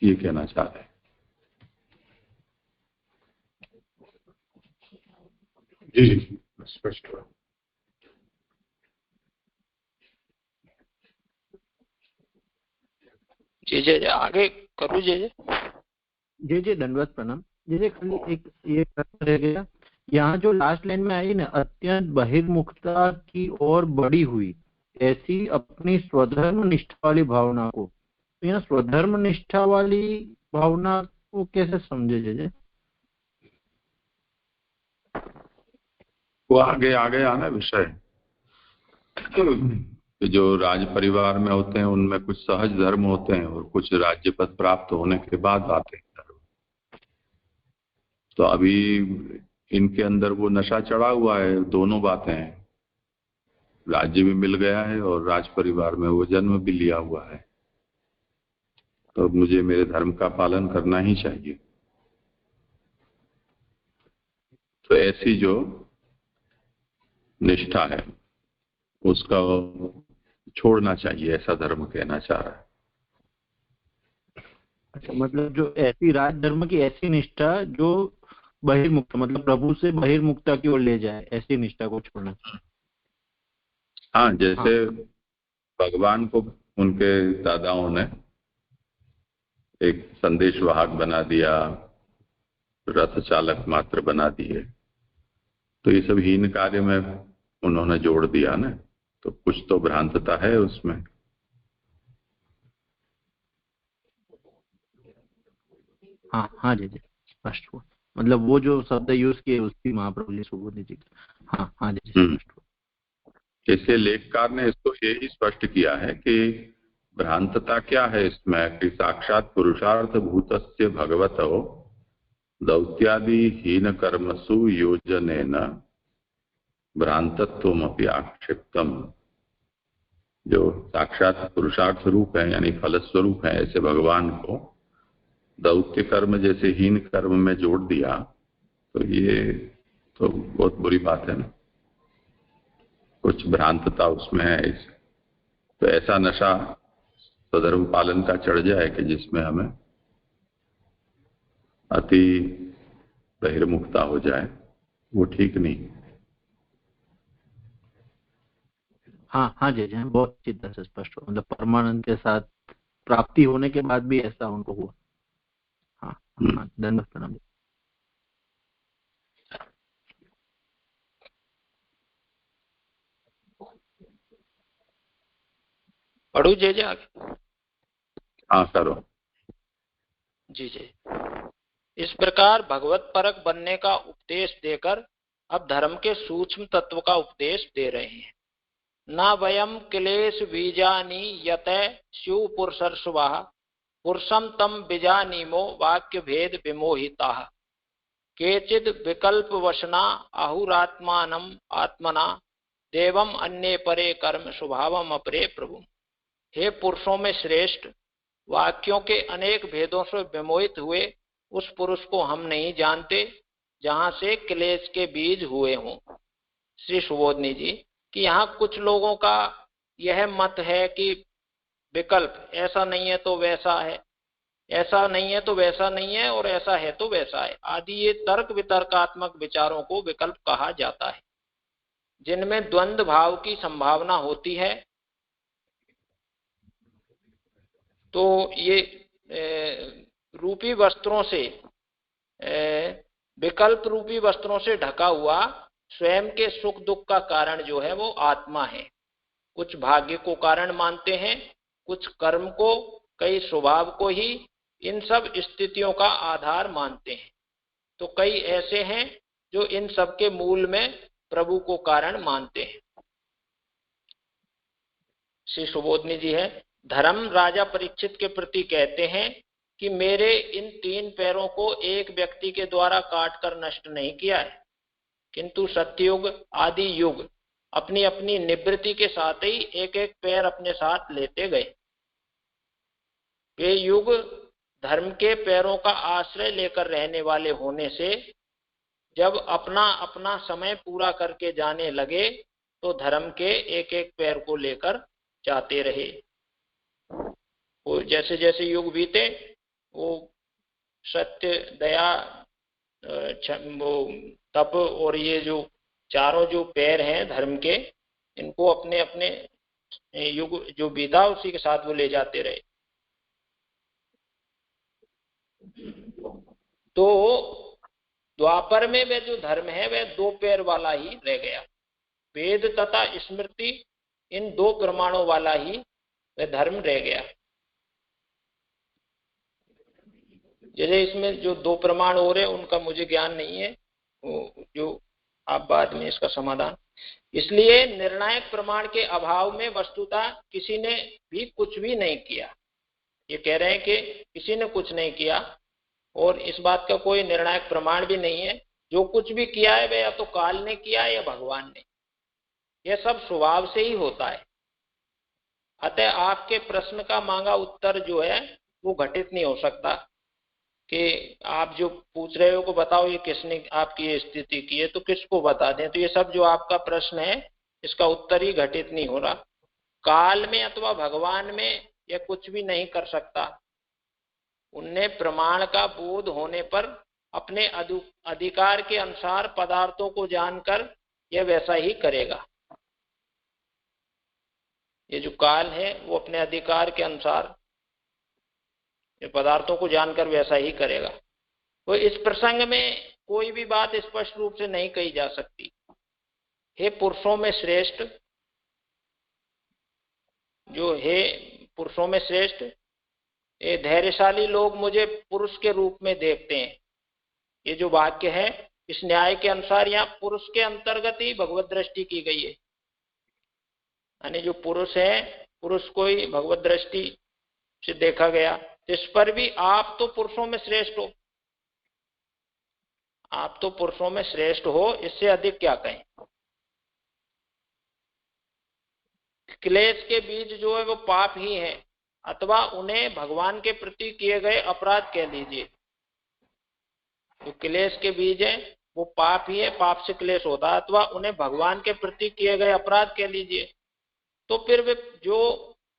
ये कहना चाह रहे हैं। जी जी स्पष्ट हुआ। जी जी आगे करूँ? जी जी जी दंडवत प्रणाम। जैसे खाली एक ये प्रश्न रह गया, यहाँ जो लास्ट लाइन में आई ना, अत्यंत बहिर्मुखता की ओर बढ़ी हुई ऐसी अपनी स्वधर्म निष्ठा वाली भावना को, तो यहाँ स्वधर्म निष्ठा वाली भावना को कैसे समझे? जैसे वो आगे आना विषय, जो राज परिवार में होते हैं उनमें कुछ सहज धर्म होते हैं और कुछ राज्य पद प्राप्त होने के बाद आते हैं धर्म। तो अभी इनके अंदर वो नशा चढ़ा हुआ है, दोनों बातें हैं, राज्य भी मिल गया है और राज परिवार में वो जन्म भी लिया हुआ है, तो मुझे मेरे धर्म का पालन करना ही चाहिए। तो ऐसी जो निष्ठा है उसका छोड़ना चाहिए, ऐसा धर्म कहना चाह रहा है। अच्छा, मतलब जो ऐसी राज धर्म की ऐसी निष्ठा जो बहिर्मुक्त, मतलब प्रभु से बहिर्मुक्ता की ओर ले जाए, ऐसी निष्ठा को छोड़ना चाहिए। हाँ, जैसे भगवान को उनके दादाओं ने एक संदेश वाहक बना दिया, रथ चालक मात्र बना दिए, तो ये सब हीन कार्य में उन्होंने जोड़ दिया ना, तो कुछ तो भ्रांतता है उसमें। हाँ हाँ जी जी, स्पष्ट हुआ। मतलब वो जो शब्द यूज किए उसकी महाप्रभु जी सुबोध जी। हाँ हाँ जी, स्पष्ट हुआ। इसलिए लेखकार ने इसको ये ही स्पष्ट किया है कि भ्रांतता क्या है इसमें कि साक्षात पुरुषार्थ भूतस्य भगवतो दौत्यादि हीन कर्मसु योजनेन भ्रांतत्वमपि आक्षिप्तम। जो साक्षात पुरुषार्थ रूप है यानी फलस्वरूप है, ऐसे भगवान को दौत्य कर्म जैसे हीन कर्म में जोड़ दिया, तो ये तो बहुत बुरी बात है ना, कुछ भ्रांतता उसमें है। तो ऐसा नशा स्वधर्म पालन का चढ़ जाए कि जिसमें हमें अति बहिर्मुखता हो जाए, वो ठीक नहीं। हाँ हाँ जी जी, बहुत अच्छी तरह से स्पष्ट हुआ। मतलब परमानंद के साथ प्राप्ति होने के बाद भी ऐसा उनको हुआ। हाँ हाँ, धन्यवाद प्रणाम। पढ़ू जे आगे। हाँ करो। जी जी। इस प्रकार भगवत परक बनने का उपदेश देकर अब धर्म के सूक्ष्म तत्व का उपदेश दे रहे हैं। न वयम क्लेश बीजानी यत शिव पुरुषर्षुवा पुरुषम तम बीजानीमो वाक्य भेद विमोहिता केचिद विकल्प वशना आहुरात्मानम आत्मना देवम अन्ये परे कर्म स्वभावम अपरे प्रभु। हे पुरुषों में श्रेष्ठ, वाक्यों के अनेक भेदों से विमोहित हुए उस पुरुष को हम नहीं जानते जहां से क्लेश के बीज हुए हों। श्री सुबोधनी जी कि यहाँ कुछ लोगों का यह मत है कि विकल्प, ऐसा नहीं है तो वैसा है, ऐसा नहीं है तो वैसा नहीं है, और ऐसा है तो वैसा है आदि, ये तर्क वितर्कात्मक विचारों को विकल्प कहा जाता है, जिनमें द्वंद्व भाव की संभावना होती है। तो ये रूपी वस्त्रों से, विकल्प रूपी वस्त्रों से ढका हुआ स्वयं के सुख दुख का कारण जो है वो आत्मा है। कुछ भाग्य को कारण मानते हैं, कुछ कर्म को, कई स्वभाव को ही इन सब स्थितियों का आधार मानते हैं। तो कई ऐसे हैं जो इन सब के मूल में प्रभु को कारण मानते हैं। श्री सुबोधनी जी है, धर्म राजा परीक्षित के प्रति कहते हैं कि मेरे इन 3 पैरों को एक व्यक्ति के द्वारा काट कर नष्ट नहीं किया है, किंतु सत्ययुग आदि युग अपनी अपनी निवृत्ति के साथ ही एक एक पैर अपने साथ लेते गए। वे युग धर्म के पैरों का आश्रय लेकर रहने वाले होने से जब अपना अपना समय पूरा करके जाने लगे तो धर्म के एक एक पैर को लेकर जाते रहे। वो जैसे जैसे युग बीते वो सत्य, दया, वो तप और ये जो चारों जो पैर हैं धर्म के, इनको अपने अपने युग जो बीता उसी के साथ वो ले जाते रहे। तो द्वापर में वह जो धर्म है वह 2 पैर वाला ही रह गया। वेद तथा स्मृति इन 2 प्रमाणों वाला ही वह धर्म रह गया। जैसे इसमें जो 2 प्रमाण हो रहे उनका मुझे ज्ञान नहीं है, जो आप बाद में इसका समाधान। इसलिए निर्णायक प्रमाण के अभाव में वस्तुतः किसी ने भी कुछ भी नहीं किया। ये कह रहे हैं कि किसी ने कुछ नहीं किया और इस बात का कोई निर्णायक प्रमाण भी नहीं है। जो कुछ भी किया है वह या तो काल ने किया है या भगवान ने, यह सब स्वभाव से ही होता है। अतः आपके प्रश्न का मांगा उत्तर जो है वो घटित नहीं हो सकता कि आप जो पूछ रहे हो को बताओ ये किसने आपकी ये स्थिति की है, तो किसको बता दें। तो ये सब जो आपका प्रश्न है इसका उत्तर ही घटित नहीं हो रहा। काल में अथवा भगवान में यह कुछ भी नहीं कर सकता। उनने प्रमाण का बोध होने पर अपने अधिकार के अनुसार पदार्थों को जानकर यह वैसा ही करेगा। ये जो काल है वो अपने अधिकार के अनुसार ये पदार्थों को जानकर वैसा ही करेगा। तो इस प्रसंग में कोई भी बात स्पष्ट रूप से नहीं कही जा सकती। हे पुरुषों में श्रेष्ठ, जो हे पुरुषों में श्रेष्ठ, ये धैर्यशाली लोग मुझे पुरुष के रूप में देखते हैं। ये जो वाक्य है इस न्याय के अनुसार यहाँ पुरुष के अंतर्गत ही भगवत दृष्टि की गई है। यानी जो पुरुष है, पुरुष को ही भगवत दृष्टि से देखा गया। इस पर भी आप तो पुरुषों में श्रेष्ठ हो, आप तो पुरुषों में श्रेष्ठ हो, इससे अधिक क्या कहें। क्लेश के बीज जो है वो पाप ही है, अथवा उन्हें भगवान के प्रति किए गए अपराध कह लीजिए। जो क्लेश के बीज है वो पाप ही है, पाप से क्लेश होता है, अथवा उन्हें भगवान के प्रति किए गए अपराध कह लीजिए। तो फिर वे जो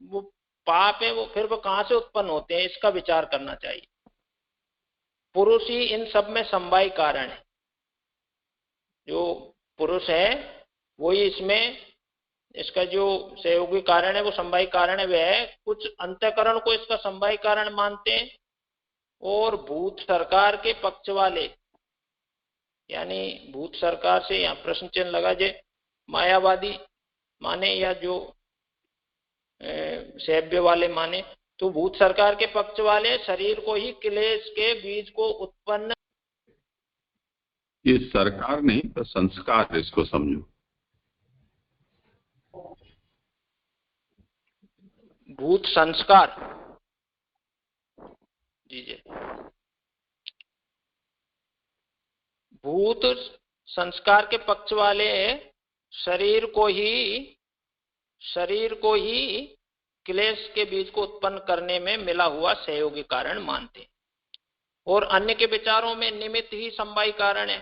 वो पाप है वो फिर वो कहां से उत्पन्न होते हैं, इसका विचार करना चाहिए। पुरुष ही इन सब में समवायी कारण है। जो पुरुष है वही इसमें, इसका जो सहयोगी कारण है वो समवायी कारण है। वह कुछ अंतःकरण को इसका समवायी कारण मानते हैं, और भूत सरकार के पक्ष वाले, यानी भूत सरकार से यहाँ प्रश्न चिन्ह लगा जे मायावादी माने या जो सैव्य वाले माने, तो भूत सरकार के पक्ष वाले शरीर को ही क्लेश के बीज को उत्पन्न, ये सरकार नहीं तो संस्कार, इसको समझो। भूत संस्कार दीजिए। भूत संस्कार के पक्ष वाले शरीर को ही क्लेश के बीज को उत्पन्न करने में मिला हुआ सहयोगी कारण मानते हैं, और अन्य के विचारों में निमित्त ही समवायी कारण है।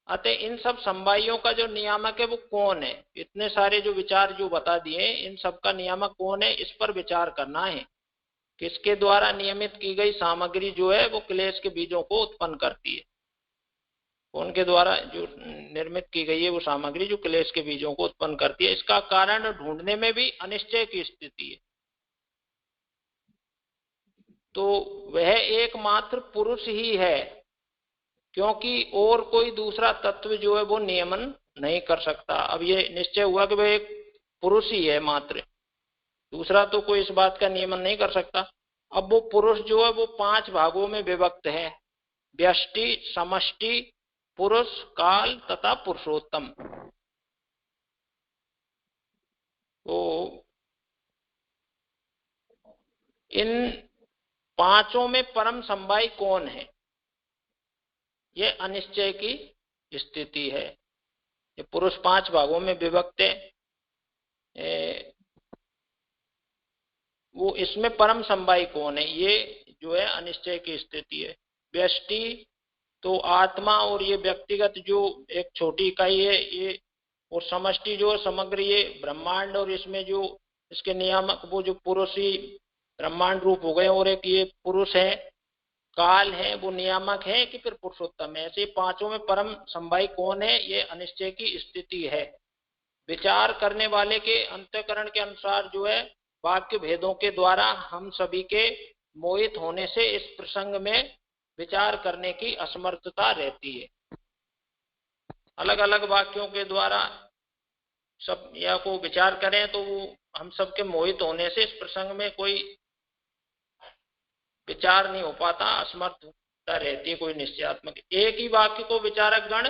अतः इन सब समवायों का जो नियामक है वो कौन है, इतने सारे जो विचार जो बता दिए इन सब का नियामक कौन है, इस पर विचार करना है। किसके द्वारा नियमित की गई सामग्री जो है वो क्लेश के बीजों को उत्पन्न करती है। उनके द्वारा जो निर्मित की गई है वो सामग्री जो क्लेश के बीजों को उत्पन्न करती है, इसका कारण ढूंढने में भी अनिश्चय की स्थिति है। तो वह एकमात्र पुरुष ही है, क्योंकि और कोई दूसरा तत्व जो है वो नियमन नहीं कर सकता। अब ये निश्चय हुआ कि वह एक पुरुष ही है मात्र, दूसरा तो कोई इस बात का नियमन नहीं कर सकता। अब वो पुरुष जो है वो 5 भागों में विभक्त है, व्यष्टि, समष्टि, पुरुष, काल तथा पुरुषोत्तम। तो इन 5 में परम समवायी कौन है, ये अनिश्चय की स्थिति है। ये पुरुष 5 भागों में विभक्त है, वो इसमें परम समवायी कौन है, ये जो है अनिश्चय की स्थिति है। व्यष्टि तो आत्मा और ये व्यक्तिगत जो एक छोटी इकाई है ये, और समष्टि जो समग्र ये ब्रह्मांड, और इसमें जो इसके नियामक वो जो पुरुष ही ब्रह्मांड रूप हो गए, और एक ये पुरुष है, काल है, वो नियामक है कि फिर पुरुषोत्तम है। ऐसे 5 में परम समवायी कौन है, ये अनिश्चय की स्थिति है। विचार करने वाले के अंतःकरण के अनुसार जो है वाक्य भेदों के द्वारा हम सभी के मोहित होने से इस प्रसंग में विचार करने की असमर्थता रहती है। अलग अलग वाक्यों के द्वारा सब या को विचार करें तो वो हम सबके मोहित होने से इस प्रसंग में कोई विचार नहीं हो पाता, असमर्थता रहती है कोई निश्चयात्मक। एक ही वाक्य को विचारक गण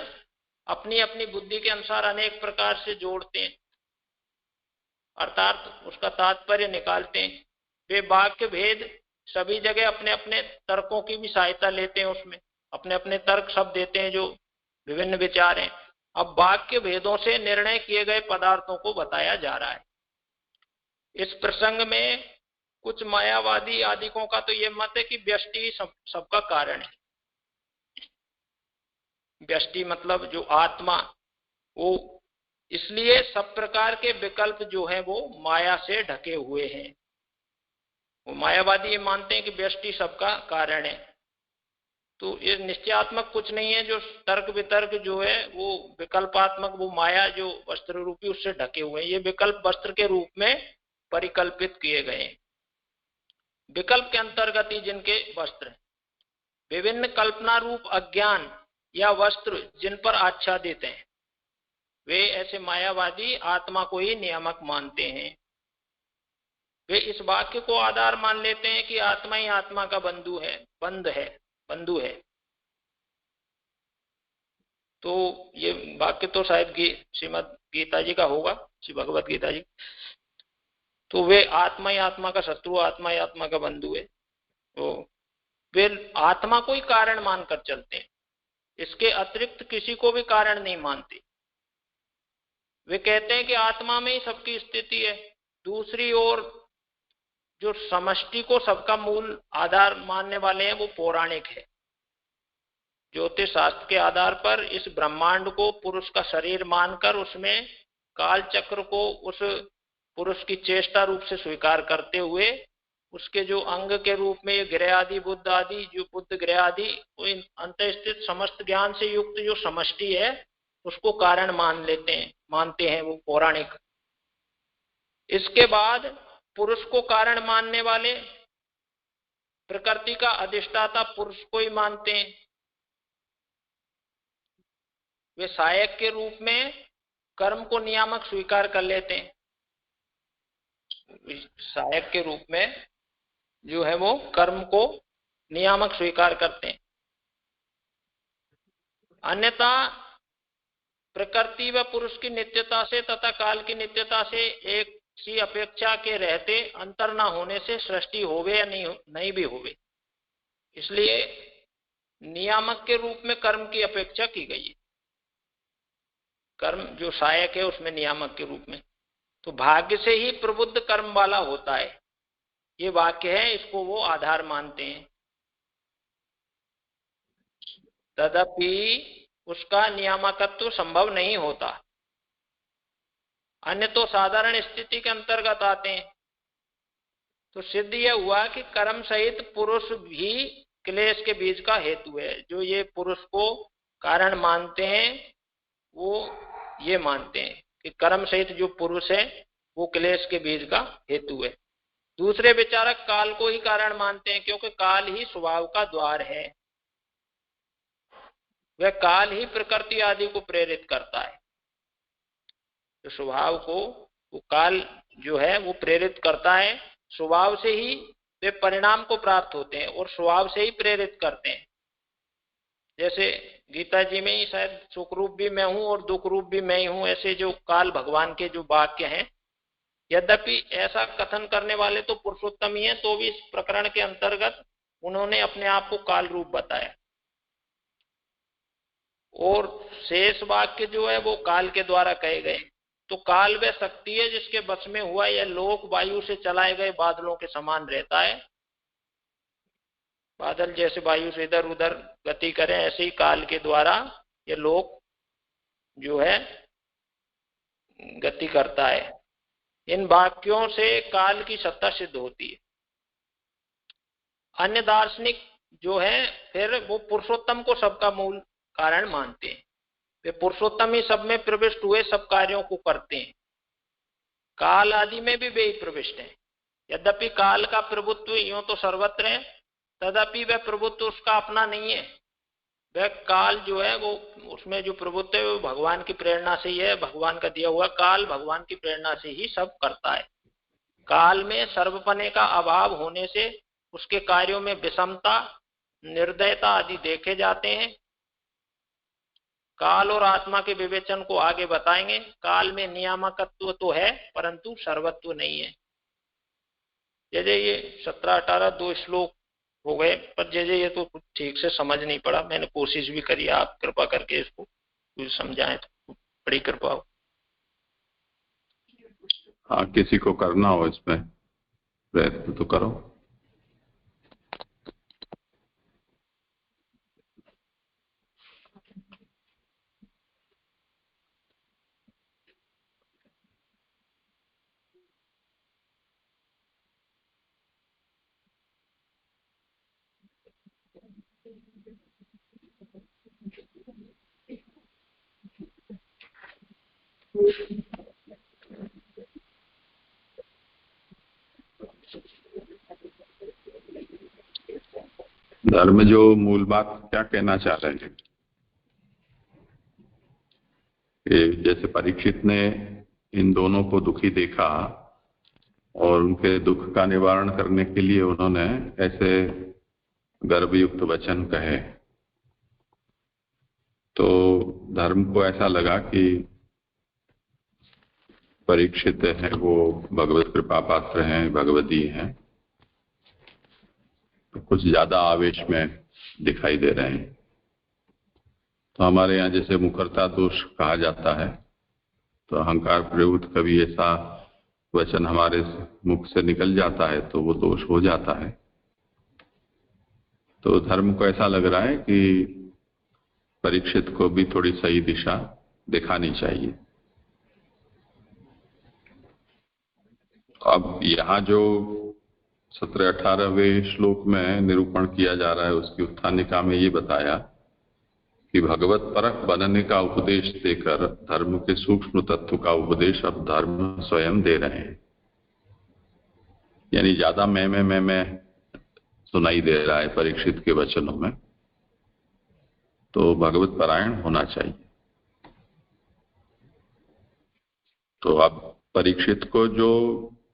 अपनी अपनी बुद्धि के अनुसार अनेक प्रकार से जोड़ते हैं, अर्थात उसका तात्पर्य निकालते हैं। वे वाक्य भेद सभी जगह अपने अपने तर्कों की भी सहायता लेते हैं उसमें, अपने अपने तर्क सब देते हैं जो विभिन्न विचार हैं। अब वाक्य भेदों से निर्णय किए गए पदार्थों को बताया जा रहा है। इस प्रसंग में कुछ मायावादी आदिकों का तो ये मत है कि व्यष्टि सबका कारण है। व्यष्टि मतलब जो आत्मा, वो इसलिए सब प्रकार के विकल्प जो है वो माया से ढके हुए हैं। वो मायावादी ये मानते हैं कि व्यष्टि सबका कारण है। तो ये निश्चयात्मक कुछ नहीं है, जो तर्क वितर्क जो है वो विकल्पात्मक, वो माया जो वस्त्र रूपी उससे ढके हुए हैं। ये विकल्प वस्त्र के रूप में परिकल्पित किए गए हैं। विकल्प के अंतर्गत ही जिनके वस्त्र, विभिन्न कल्पना रूप अज्ञान या वस्त्र जिन पर आच्छादित हैं, वे ऐसे मायावादी आत्मा को ही नियामक मानते हैं। वे इस वाक्य को आधार मान लेते हैं कि आत्मा ही आत्मा का बंधु है। तो ये वाक्य तो शायद श्रीमद गीता जी का होगा, श्री भगवत गीता जी। तो वे आत्मा ही आत्मा का शत्रु, आत्मा ही आत्मा का बंधु है। तो वे आत्मा को ही कारण मानकर चलते हैं, इसके अतिरिक्त किसी को भी कारण नहीं मानते। वे कहते हैं कि आत्मा में ही सबकी स्थिति है। दूसरी ओर जो समष्टि को सबका मूल आधार मानने वाले हैं वो पौराणिक है। ज्योतिष शास्त्र के आधार पर इस ब्रह्मांड को पुरुष का शरीर मानकर उसमें काल चक्र को उस पुरुष की चेष्टा रूप से स्वीकार करते हुए उसके जो अंग के रूप में ग्रह आदि बुद्ध आदि, जो बुद्ध ग्रह आदि अंतःस्थित समस्त ज्ञान से युक्त जो समष्टि है उसको कारण मानते हैं वो पौराणिक। इसके बाद पुरुष को कारण मानने वाले प्रकृति का अधिष्ठाता पुरुष को ही मानते हैं। वे सहायक के रूप में कर्म को नियामक स्वीकार कर लेते हैं। सहायक के रूप में जो है वो कर्म को नियामक स्वीकार करते हैं। अन्यथा प्रकृति व पुरुष की नित्यता से तथा काल की नित्यता से एक सी अपेक्षा के रहते अंतर न होने से सृष्टि होवे या नहीं भी होवे, इसलिए नियामक के रूप में कर्म की अपेक्षा की गई है। कर्म जो सहायक है उसमें नियामक के रूप में, तो भाग्य से ही प्रबुद्ध कर्म वाला होता है, ये वाक्य है, इसको वो आधार मानते हैं। तदपि उसका नियामकत्व संभव नहीं होता, अन्य तो साधारण स्थिति के अंतर्गत आते हैं। तो सिद्ध यह हुआ कि कर्म सहित पुरुष भी क्लेश के बीज का हेतु है। जो ये पुरुष को कारण मानते हैं वो ये मानते हैं कि कर्म सहित जो पुरुष है वो क्लेश के बीज का हेतु है। दूसरे विचारक काल को ही कारण मानते हैं, क्योंकि काल ही स्वभाव का द्वार है। वह काल ही प्रकृति आदि को प्रेरित करता है। तो स्वभाव को वो काल जो है वो प्रेरित करता है, स्वभाव से ही वे परिणाम को प्राप्त होते हैं और स्वभाव से ही प्रेरित करते हैं। जैसे गीता जी में ही शायद सुख रूप भी मैं हूं और दुख रूप भी मैं ही हूं, ऐसे जो काल भगवान के जो वाक्य हैं, यद्यपि ऐसा कथन करने वाले तो पुरुषोत्तम ही हैं, तो भी इस प्रकरण के अंतर्गत उन्होंने अपने आप को काल रूप बताया। और शेष वाक्य जो है वो काल के द्वारा कहे गए। तो काल वह शक्ति है जिसके बस में हुआ यह लोक वायु से चलाए गए बादलों के समान रहता है। बादल जैसे वायु से इधर उधर गति करें, ऐसे ही काल के द्वारा ये लोक जो है गति करता है। इन वाक्यों से काल की सत्ता सिद्ध होती है। अन्य दार्शनिक जो है फिर वो पुरुषोत्तम को सबका मूल कारण मानते हैं। वे पुरुषोत्तम ही सब में प्रविष्ट हुए सब कार्यों को करते हैं। काल आदि में भी वे ही प्रविष्ट हैं। यद्यपि काल का प्रभुत्व यूं तो सर्वत्र है, तथापि वह प्रभुत्व उसका अपना नहीं है। वह काल जो है वो उसमें जो प्रभुत्व है वो भगवान की प्रेरणा से ही है। भगवान का दिया हुआ काल भगवान की प्रेरणा से ही सब करता है। काल में सर्वपने का अभाव होने से उसके कार्यों में विषमता, निर्दयता आदि देखे जाते हैं। काल और आत्मा के विवेचन को आगे बताएंगे। काल में नियामकत्व तो है परंतु सर्वत्व नहीं है। जैसे ये 17-18 दो श्लोक हो गए, पर जे ये तो ठीक से समझ नहीं पड़ा। मैंने कोशिश भी करी, आप कृपा करके इसको कुछ समझाएं तो बड़ी कृपा हो। हाँ, किसी को करना हो इसमें प्रयत्न तो करो। धर्म जो मूल बात क्या कहना चाह रहे हैं कि जैसे परीक्षित ने इन दोनों को दुखी देखा और उनके दुख का निवारण करने के लिए उन्होंने ऐसे गर्भयुक्त वचन कहे, तो धर्म को ऐसा लगा कि परीक्षित है वो भगवत कृपा पात्र हैं, भगवती हैं, तो कुछ ज्यादा आवेश में दिखाई दे रहे हैं। तो हमारे यहाँ जैसे मुखरता दोष कहा जाता है, तो अहंकार प्रयुक्त कभी ऐसा वचन हमारे मुख से निकल जाता है तो वो दोष हो जाता है। तो धर्म को ऐसा लग रहा है कि परीक्षित को भी थोड़ी सही दिशा दिखानी चाहिए। अब यहाँ जो 17-18वें श्लोक में निरूपण किया जा रहा है, उसकी उत्थानिका में ये बताया कि भगवत परक बनने का उपदेश देकर धर्म के सूक्ष्म तत्व का उपदेश अब धर्म स्वयं दे रहे हैं। यानी ज्यादा मैं सुनाई दे रहा है परीक्षित के वचनों में, तो भगवत परायण होना चाहिए। तो अब परीक्षित को जो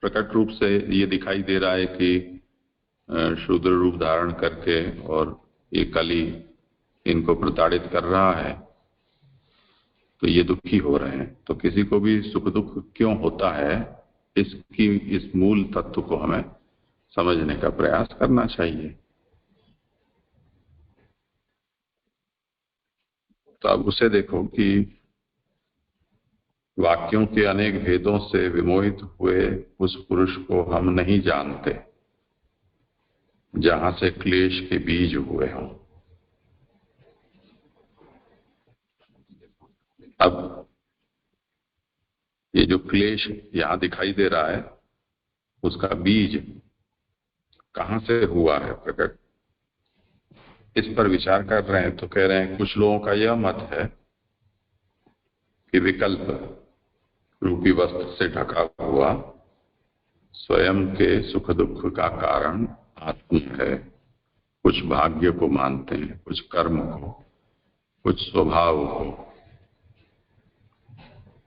प्रकट रूप से ये दिखाई दे रहा है कि शूद्र रूप धारण करके और ये कली इनको प्रताड़ित कर रहा है, तो ये दुखी हो रहे हैं। तो किसी को भी सुख दुख क्यों होता है, इस मूल तत्व को हमें समझने का प्रयास करना चाहिए। तो अब उसे देखो कि वाक्यों के अनेक भेदों से विमोहित हुए उस पुरुष को हम नहीं जानते जहां से क्लेश के बीज हुए हों। अब ये जो क्लेश यहां दिखाई दे रहा है, उसका बीज कहां से हुआ है प्रकट, इस पर विचार कर रहे हैं। तो कह रहे हैं कुछ लोगों का यह मत है कि विकल्प रूपी वस्त्र से ढका हुआ स्वयं के सुख दुख का कारण आत्मा है। कुछ भाग्य को मानते हैं, कुछ कर्म को, कुछ स्वभाव को,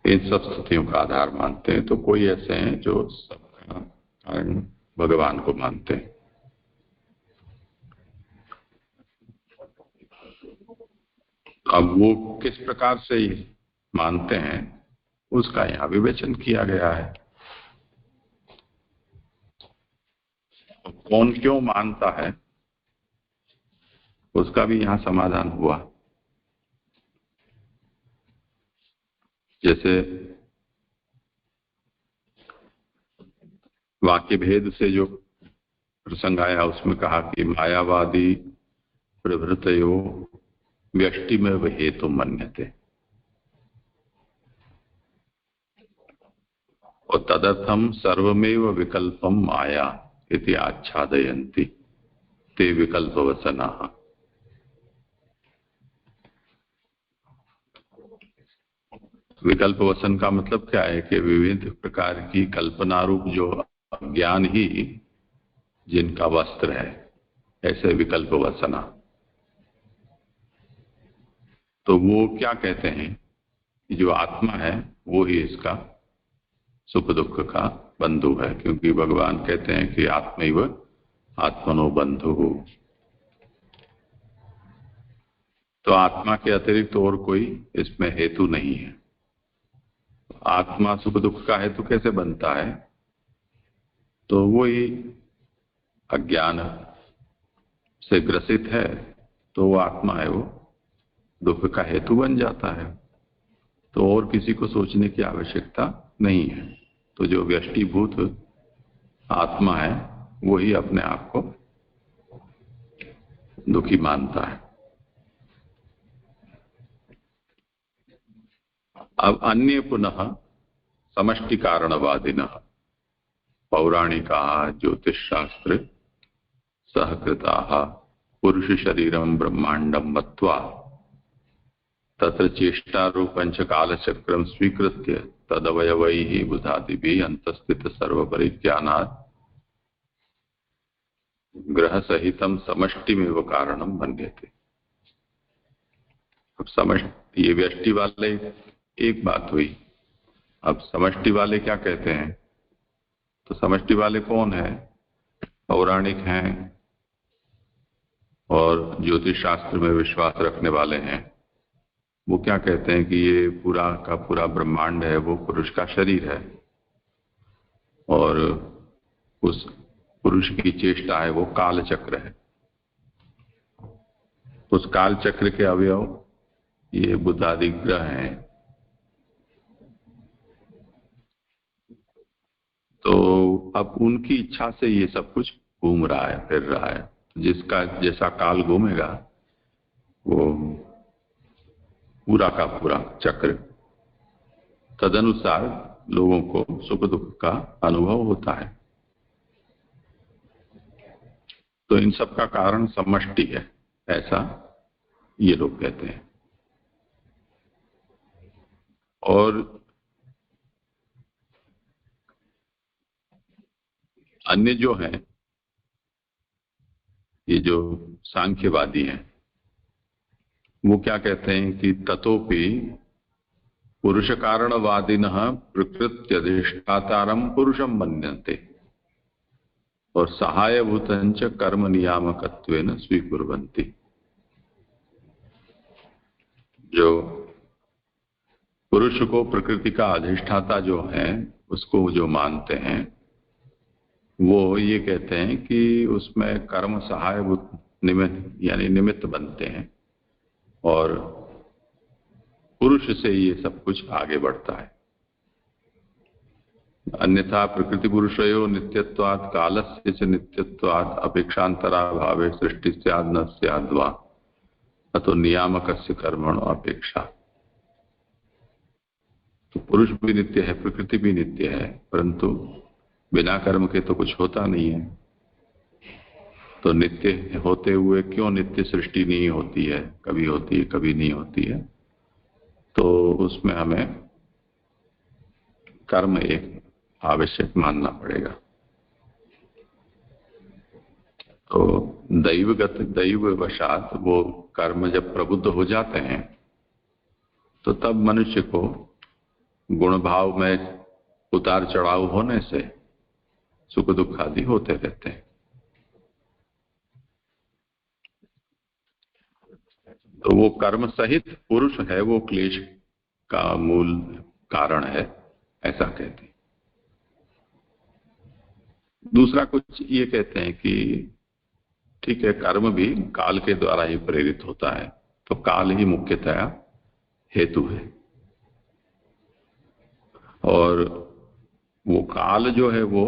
इन सब स्थितियों का आधार मानते हैं। तो कोई ऐसे हैं जो सबका कारण भगवान को मानते हैं। अब वो किस प्रकार से मानते हैं उसका यहाँ विवेचन किया गया है। कौन क्यों मानता है उसका भी यहाँ समाधान हुआ। जैसे वाक्य भेद से जो प्रसंग आया उसमें कहा कि मायावादी प्रभृतयो व्यष्टि में हेतु मन्यते और तदर्थम सर्वमेव विकल्पम माया इति आच्छादयन्ति ते विकल्पवसनाः। विकल्प वसन का मतलब क्या है कि विविध प्रकार की कल्पना रूप जो ज्ञान ही जिनका वस्त्र है, ऐसे विकल्प वसना। तो वो क्या कहते हैं कि जो आत्मा है वो ही इसका सुख दुख का बंधु है, क्योंकि भगवान कहते हैं कि आत्मैव आत्मनो बंधु। तो आत्मा के अतिरिक्त और कोई इसमें हेतु नहीं है। आत्मा सुख दुख का हेतु कैसे बनता है? तो वो ही अज्ञान से ग्रसित है तो वो आत्मा है, वो दुख का हेतु बन जाता है, तो और किसी को सोचने की आवश्यकता नहीं है। तो जो व्यष्टिभूत आत्मा है वही अपने आप को दुखी मानता है। अब अन्य पुनः समष्टि कारणवादिनः पौराणिकाः ज्योतिषशास्त्र सहकृताः पुरुष शरीरं ब्रह्मांडं मत्वा तत्र चेष्टारूपं च कालचक्रं स्वीकृत्य तदवयवैः बुधादिभिः अन्तस्थित सर्वपरिज्ञानात् ग्रहसहितं समष्टिमेव कारणं मन्यते। अब समष्टि, ये व्यष्टि वाले एक बात हुई। अब समष्टि वाले क्या कहते हैं? तो समष्टि वाले कौन है? पौराणिक हैं और ज्योतिष शास्त्र में विश्वास रखने वाले हैं। वो क्या कहते हैं कि ये पूरा का पूरा ब्रह्मांड है वो पुरुष का शरीर है और उस पुरुष की चेष्टा है वो काल चक्र है। उस काल चक्र के अवयव ये बुधादि ग्रह हैं। तो अब उनकी इच्छा से ये सब कुछ घूम रहा है, फिर रहा है। जिसका जैसा काल घूमेगा वो पूरा का पूरा चक्र, तदनुसार लोगों को सुख दुख का अनुभव होता है। तो इन सब का कारण समष्टि है, ऐसा ये लोग कहते हैं। और अन्य जो हैं, ये जो सांख्यवादी हैं, वो क्या कहते हैं कि ततोपि पुरुष कारणवादिनः प्रकृत्यधिष्ठातारं पुरुषं मन्यन्ते और सहायभूतं च कर्म नियामकत्वेन स्वीकुर्वन्ति। जो पुरुष को प्रकृति का अधिष्ठाता जो है उसको जो मानते हैं वो ये कहते हैं कि उसमें कर्म सहायभूत निमित्त यानी निमित्त बनते हैं और पुरुष से ये सब कुछ आगे बढ़ता है। अन्यथा प्रकृति पुरुषयो नित्यत्वात् कालस्य च नित्यत्वात् अपेक्षांतराभावे सृष्टि स्याद् न स्याद् वा अतो नियामकस्य कर्मणो अपेक्षा। तो पुरुष भी नित्य है, प्रकृति भी नित्य है, परंतु बिना कर्म के तो कुछ होता नहीं है। तो नित्य होते हुए क्यों नित्य सृष्टि नहीं होती है? कभी होती है, कभी नहीं होती है। तो उसमें हमें कर्म एक आवश्यक मानना पड़ेगा। तो दैववशात वो कर्म जब प्रबुद्ध हो जाते हैं तो तब मनुष्य को गुण भाव में उतार चढ़ाव होने से सुख दुख आदि होते रहते हैं। तो वो कर्म सहित पुरुष है, वो क्लेश का मूल कारण है, ऐसा कहते हैं। दूसरा कुछ ये कहते हैं कि ठीक है, कर्म भी काल के द्वारा ही प्रेरित होता है, तो काल ही मुख्यतया हेतु है और वो काल जो है वो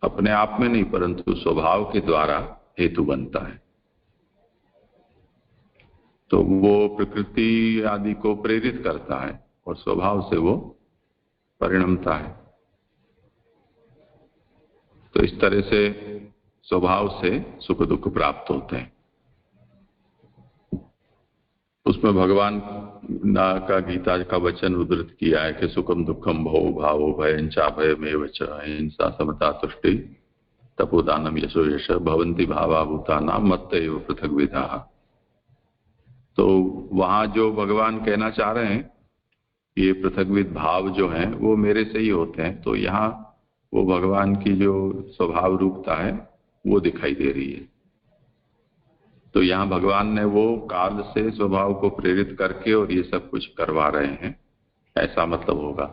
अपने आप में नहीं परंतु स्वभाव के द्वारा हेतु बनता है। तो वो प्रकृति आदि को प्रेरित करता है और स्वभाव से वो परिणमता है। तो इस तरह से स्वभाव से सुख दुख प्राप्त होते हैं। उसमें भगवान का गीता का वचन उद्धृत किया है कि सुखम दुखम भवो भावो भयंचा भयमेव च अहिंसा समता तुष्टि तपोदानम यशो यश भवन्ति भावा भूतानाम मत्तैव पृथक विधाः। तो वहां जो भगवान कहना चाह रहे हैं ये पृथकविद भाव जो हैं वो मेरे से ही होते हैं। तो यहाँ वो भगवान की जो स्वभाव रूपता है वो दिखाई दे रही है। तो यहाँ भगवान ने वो काल से स्वभाव को प्रेरित करके और ये सब कुछ करवा रहे हैं, ऐसा मतलब होगा।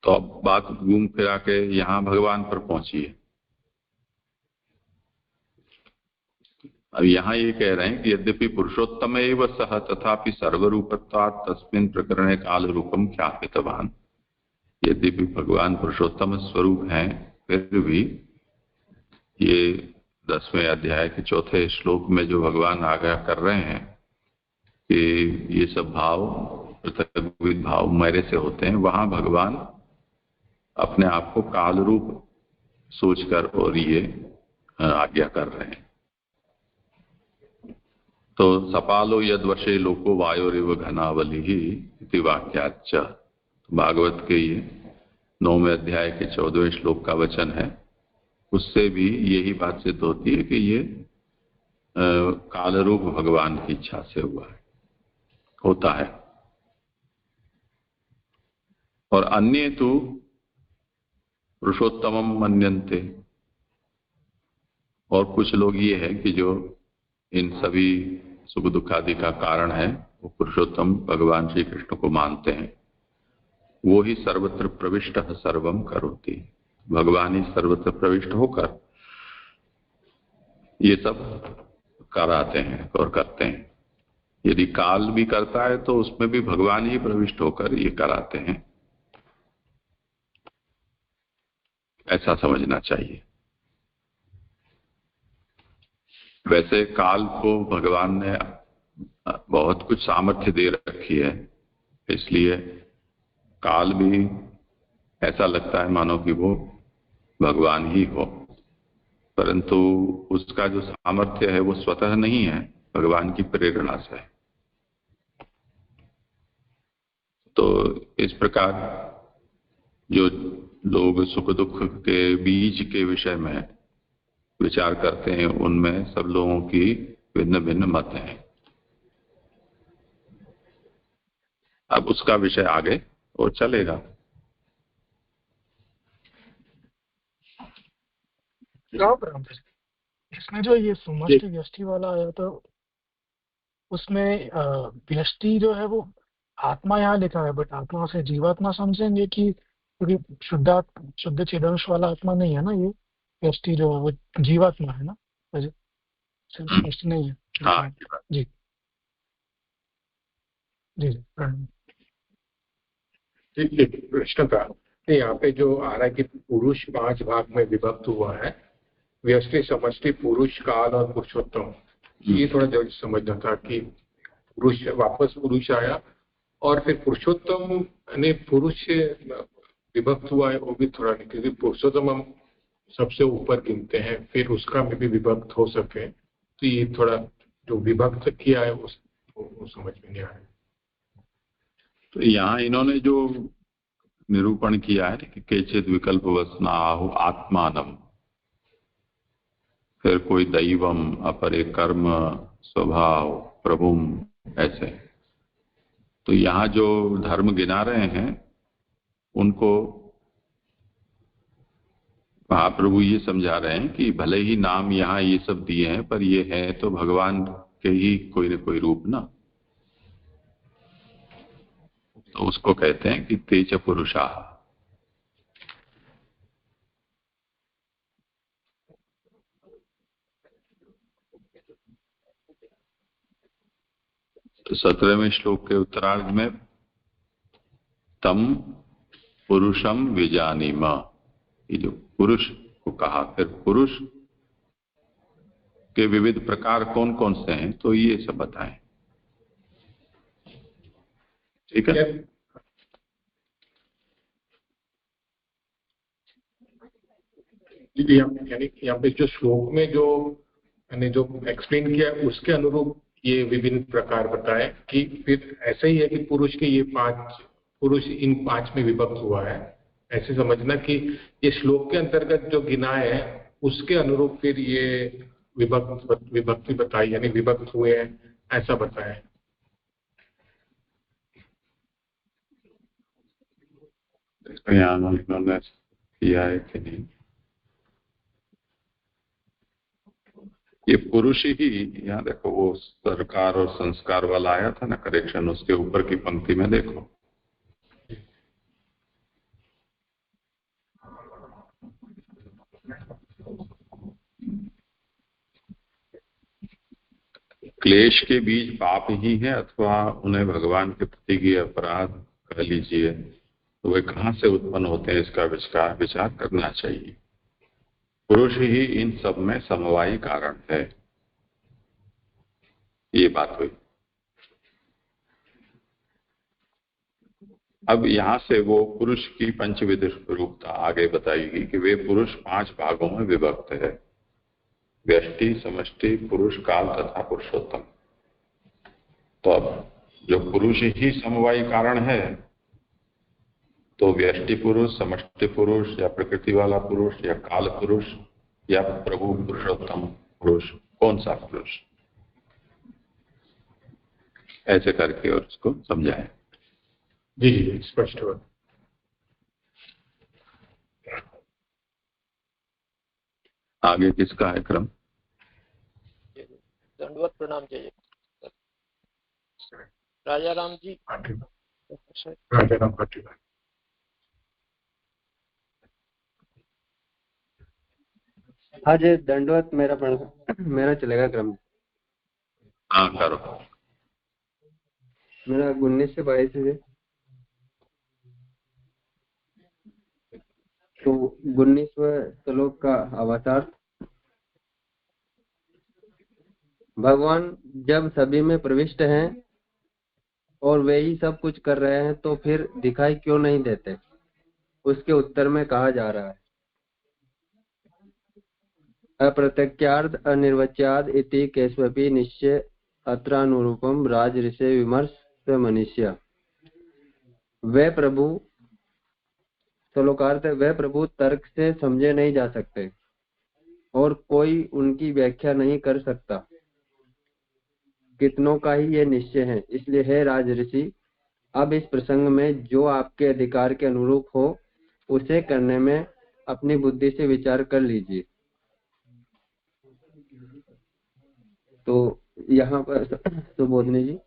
तो अब बात घूम फिरा के यहाँ भगवान पर पहुंची है। अब यहाँ ये कह रहे हैं कि यद्यपि पुरुषोत्तम एव सह तथापि सर्वरूपत्वात् तस्मिन् प्रकरणे काल रूपम ख्यापितवान। यद्यपि भगवान पुरुषोत्तम स्वरूप हैं, फिर भी ये 10वें अध्याय के 4थे श्लोक में जो भगवान आज्ञा कर रहे हैं कि ये सब भाव पृथक भाव मेरे से होते हैं, वहां भगवान अपने आप को काल रूप सोचकर और ये आज्ञा कर रहे हैं। तो सपालो यद्वशे लोको वायोरिव घनावली ही इति वाक्याच्च, भागवत के ये 9वें अध्याय के 14वें श्लोक का वचन है। उससे भी यही बात सिद्ध होती है कि ये काल रूप भगवान की इच्छा से हुआ है, होता है। और अन्य तो पुरुषोत्तमम मन्यन्ते, और कुछ लोग ये है कि जो इन सभी सुख दुखादि का कारण है वो पुरुषोत्तम भगवान श्री कृष्ण को मानते हैं। वो ही सर्वत्र प्रविष्ट सर्वम करोति, भगवान ही सर्वत्र प्रविष्ट होकर ये सब कराते हैं और करते हैं। यदि काल भी करता है तो उसमें भी भगवान ही प्रविष्ट होकर ये कराते हैं, ऐसा समझना चाहिए। वैसे काल को भगवान ने बहुत कुछ सामर्थ्य दे रखी है, इसलिए काल भी ऐसा लगता है मानो कि वो भगवान ही हो, परंतु उसका जो सामर्थ्य है वो स्वतः नहीं है, भगवान की प्रेरणा से है। तो इस प्रकार जो लोग सुख दुख के बीज के विषय में विचार करते हैं, उनमें सब लोगों की भिन्न भिन्न मत हैं। अब उसका विषय आगे और चलेगा। इसमें जो ये समष्टि व्यष्टि वाला आया तो उसमें व्यष्टि जो है वो आत्मा यहाँ लिखा है, बट आत्मा से जीवात्मा समझेंगे कि क्योंकि शुद्ध चेदंश वाला आत्मा नहीं है ना, ये व्यष्टि जो है वो जीवात्मा है ना, व्यष्टि नहीं है। हाँ, जी जी जी। प्रश्न का यहाँ पे जो आ रहा है कि पुरुष 5 भाग में विभक्त हुआ है, व्यष्टि समष्टि पुरुष काल और पुरुषोत्तम, ये थोड़ा जल्द समझना था कि पुरुष वापस पुरुष आया और फिर पुरुषोत्तम ने पुरुष से विभक्त हुआ है, वो भी थोड़ा नहीं, क्योंकि पुरुषोत्तम हम सबसे ऊपर गिनते हैं, फिर उसका में भी विभक्त हो सके, तो ये थोड़ा जो विभक्त किया है वो समझ में नहीं आया। तो यहाँ इन्होंने जो निरूपण किया है कि केचित विकल्प वसना आहु आत्मानम, फिर कोई दैवम, अपरे कर्म स्वभाव प्रभुम, ऐसे। तो यहाँ जो धर्म गिना रहे हैं उनको महाप्रभु ये समझा रहे हैं कि भले ही नाम यहाँ ये सब दिए हैं, पर ये है तो भगवान के ही कोई न कोई रूप ना, तो उसको कहते हैं कि तेज पुरुषा। तो 17वें श्लोक के उत्तरार्ध में तम पुरुषम विजानीम, ये जो पुरुष को कहा, फिर पुरुष के विविध प्रकार कौन कौन से हैं तो ये सब बताएं। ठीक है। यानी यहाँ पे जो श्लोक में जो एक्सप्लेन किया उसके अनुरूप ये विभिन्न प्रकार बताए कि फिर ऐसा ही है कि पुरुष के ये 5 पुरुष इन 5 में विभक्त हुआ है, ऐसे समझना कि ये श्लोक के अंतर्गत जो गिनाए है उसके अनुरूप फिर ये विभक्ति बताई, यानी विभक्त हुए हैं, ऐसा बताया। यहाँ उन्होंने किया है कि नहीं, ये पुरुष ही, यहाँ देखो वो सरकार और संस्कार वाला आया था ना करेक्शन, उसके ऊपर की पंक्ति में देखो क्लेश के बीज पाप ही है अथवा उन्हें भगवान के प्रति की अपराध कह लीजिए, तो वे कहाँ से उत्पन्न होते हैं, इसका विचार करना चाहिए। पुरुष ही इन सब में समवायी कारण है, ये बात हुई। अब यहाँ से वो पुरुष की पंचविध रूपता आगे बताएगी कि वे पुरुष 5 भागों में विभक्त है, व्यष्टि, समष्टि, पुरुष, काल तथा पुरुषोत्तम। तो अब जो पुरुष ही समवायी कारण है, तो व्यष्टि पुरुष, समष्टि पुरुष, या प्रकृति वाला पुरुष, या काल पुरुष, या प्रभु पुरुषोत्तम पुरुष, कौन सा पुरुष, ऐसे करके और उसको समझाएं। जी जी, स्पष्ट हुआ। आगे किसका है क्रम? दंडवत प्रणाम चाहिए। राजा राम जी। राजा राम पाटीदार। हाँ जी, दंडवत मेरा चलेगा क्रम। हाँ करो। मेरा 19 से 22 है। तो 19वें श्लोक का अवतार। भगवान जब सभी में प्रविष्ट हैं और वे ही सब कुछ कर रहे हैं, तो फिर दिखाई क्यों नहीं देते? उसके उत्तर में कहा जा रहा है, अप्रत्यक्षार्थ अनिर्वच्याद इति केशवपि निश्चय अत्रानुरूपम राज ऋषि विमर्श मनुष्य। वे प्रभु, श्लोकार्थ, वे प्रभु तर्क से समझे नहीं जा सकते और कोई उनकी व्याख्या नहीं कर सकता। कितनों का ही ये निश्चय है। इसलिए हे राज ऋषि, अब इस प्रसंग में जो आपके अधिकार के अनुरूप हो उसे करने में अपनी बुद्धि से विचार कर लीजिए। तो यहाँ पर सुबोधनी जी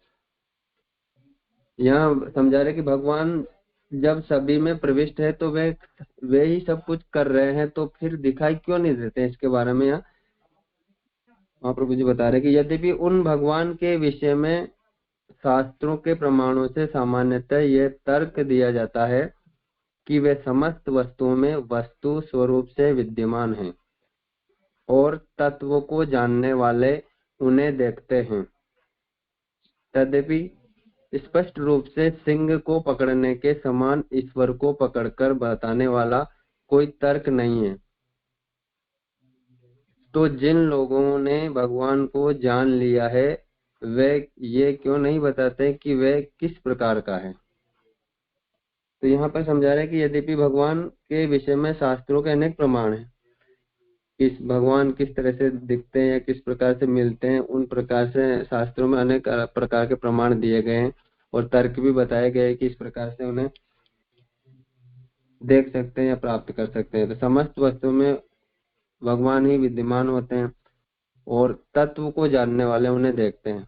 यहाँ समझा रहे कि भगवान जब सभी में प्रविष्ट है तो वे ही सब कुछ कर रहे हैं, तो फिर दिखाई क्यों नहीं देते? इसके बारे में यहाँ महाप्रभु जी बता रहे कि यद्यपि उन भगवान के विषय में शास्त्रों के प्रमाणों से सामान्यतः यह तर्क दिया जाता है कि वे समस्त वस्तुओं में वस्तु स्वरूप से विद्यमान हैं और तत्व को जानने वाले उन्हें देखते हैं। तद्यपि स्पष्ट रूप से सिंह को पकड़ने के समान ईश्वर को पकड़कर बताने वाला कोई तर्क नहीं है। तो जिन लोगों ने भगवान को जान लिया है, वे ये क्यों नहीं बताते कि वे किस प्रकार का है? तो यहाँ पर समझा रहे हैं कि यद्यपि भगवान के विषय में शास्त्रों के अनेक प्रमाण हैं, किस भगवान किस तरह से दिखते हैं या किस प्रकार से मिलते हैं, उन प्रकार से शास्त्रों में अनेक प्रकार के प्रमाण दिए गए हैं और तर्क भी बताए गए कि इस प्रकार से उन्हें देख सकते हैं या प्राप्त कर सकते हैं। तो समस्त वस्तु में भगवान ही विद्यमान होते हैं और तत्व को जानने वाले उन्हें देखते हैं।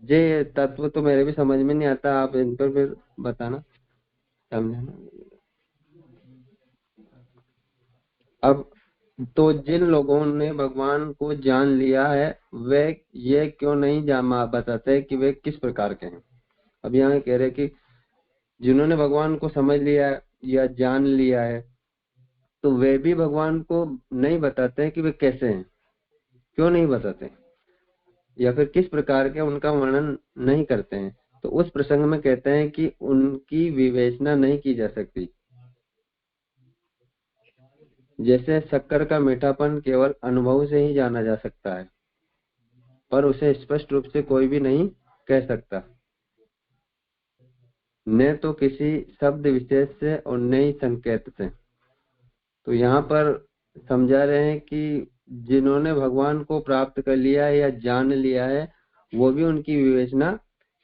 ये तत्व तो मेरे भी समझ में नहीं आता, आप इन पर फिर बताना, समझाना। अब तो जिन लोगों ने भगवान को जान लिया है, वे ये क्यों नहीं बताते कि वे किस प्रकार के हैं? अब यहाँ कह रहे कि जिन्होंने भगवान को समझ लिया है या जान लिया है, तो वे भी भगवान को नहीं बताते कि वे कैसे हैं। क्यों नहीं बताते या फिर किस प्रकार के, उनका वर्णन नहीं करते हैं। तो उस प्रसंग में कहते हैं कि उनकी विवेचना नहीं की जा सकती। जैसे शक्कर का मीठापन केवल अनुभव से ही जाना जा सकता है, पर उसे स्पष्ट रूप से कोई भी नहीं कह सकता, न तो किसी शब्द विशेष से और न ही संकेत से। तो यहाँ पर समझा रहे हैं कि जिन्होंने भगवान को प्राप्त कर लिया है या जान लिया है, वो भी उनकी विवेचना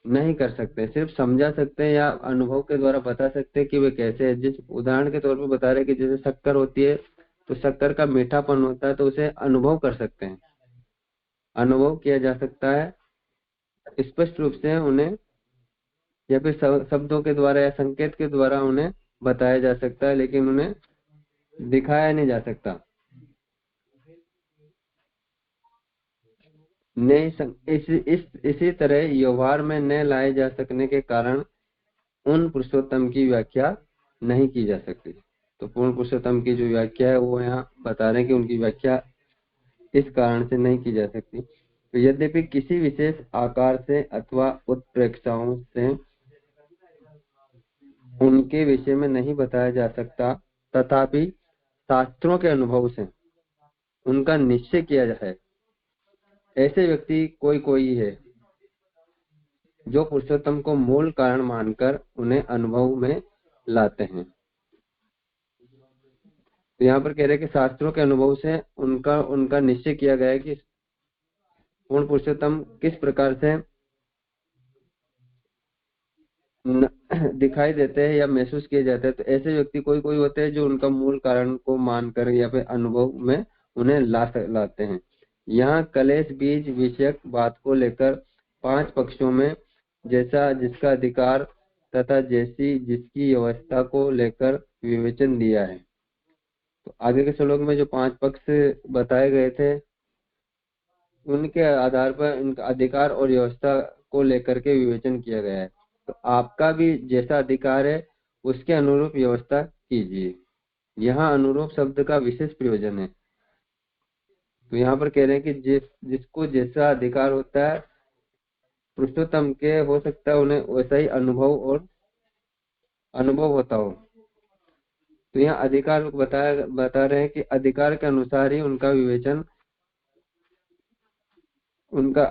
नहीं कर सकते, सिर्फ समझा सकते हैं या अनुभव के द्वारा बता सकते हैं कि वे कैसे है। जिस उदाहरण के तौर पर बता रहे हैं कि जैसे शक्कर होती है, तो शक्कर का मीठापन होता है, तो उसे अनुभव कर सकते हैं, अनुभव किया जा सकता है स्पष्ट रूप से उन्हें, या फिर शब्दों के द्वारा या संकेत के द्वारा उन्हें बताया जा सकता है, लेकिन उन्हें दिखाया नहीं जा सकता। इसी तरह व्यवहार में न लाए जा सकने के कारण उन पुरुषोत्तम की व्याख्या नहीं की जा सकती। तो पूर्ण पुरुषोत्तम की जो व्याख्या है वो यहाँ बता रहे हैं कि उनकी व्याख्या इस कारण से नहीं की जा सकती। तो यद्यपि किसी विशेष आकार से अथवा उत्प्रेक्षाओं से उनके विषय में नहीं बताया जा सकता, तथापि शास्त्रों के अनुभव से उनका निश्चय किया जाए। ऐसे व्यक्ति कोई है जो पुरुषोत्तम को मूल कारण मानकर उन्हें अनुभव में लाते हैं। तो यहाँ पर कह रहे हैं कि शास्त्रों के अनुभव से उनका निश्चय किया गया है कि पूर्ण पुरुषोत्तम किस प्रकार से दिखाई देते हैं या महसूस किए जाते हैं। तो ऐसे व्यक्ति कोई होते हैं जो उनका मूल कारण को मानकर या फिर अनुभव में उन्हें लाते हैं। यहाँ कलेश बीज विषयक बात को लेकर 5 पक्षों में जैसा जिसका अधिकार तथा जैसी जिसकी व्यवस्था को लेकर विवेचन दिया है। तो आगे के श्लोक में जो 5 पक्ष बताए गए थे उनके आधार पर उनका अधिकार और व्यवस्था को लेकर के विवेचन किया गया है। तो आपका भी जैसा अधिकार है उसके अनुरूप व्यवस्था कीजिए। यहाँ अनुरूप शब्द का विशेष प्रयोजन है। तो यहाँ पर कह रहे हैं कि जिसको जैसा अधिकार होता है पुरुषोत्तम के हो सकता है उन्हें वैसा ही अनुभव होता हो। तो यहाँ अधिकार बता रहे हैं कि अधिकार के अनुसार ही उनका विवेचन, उनका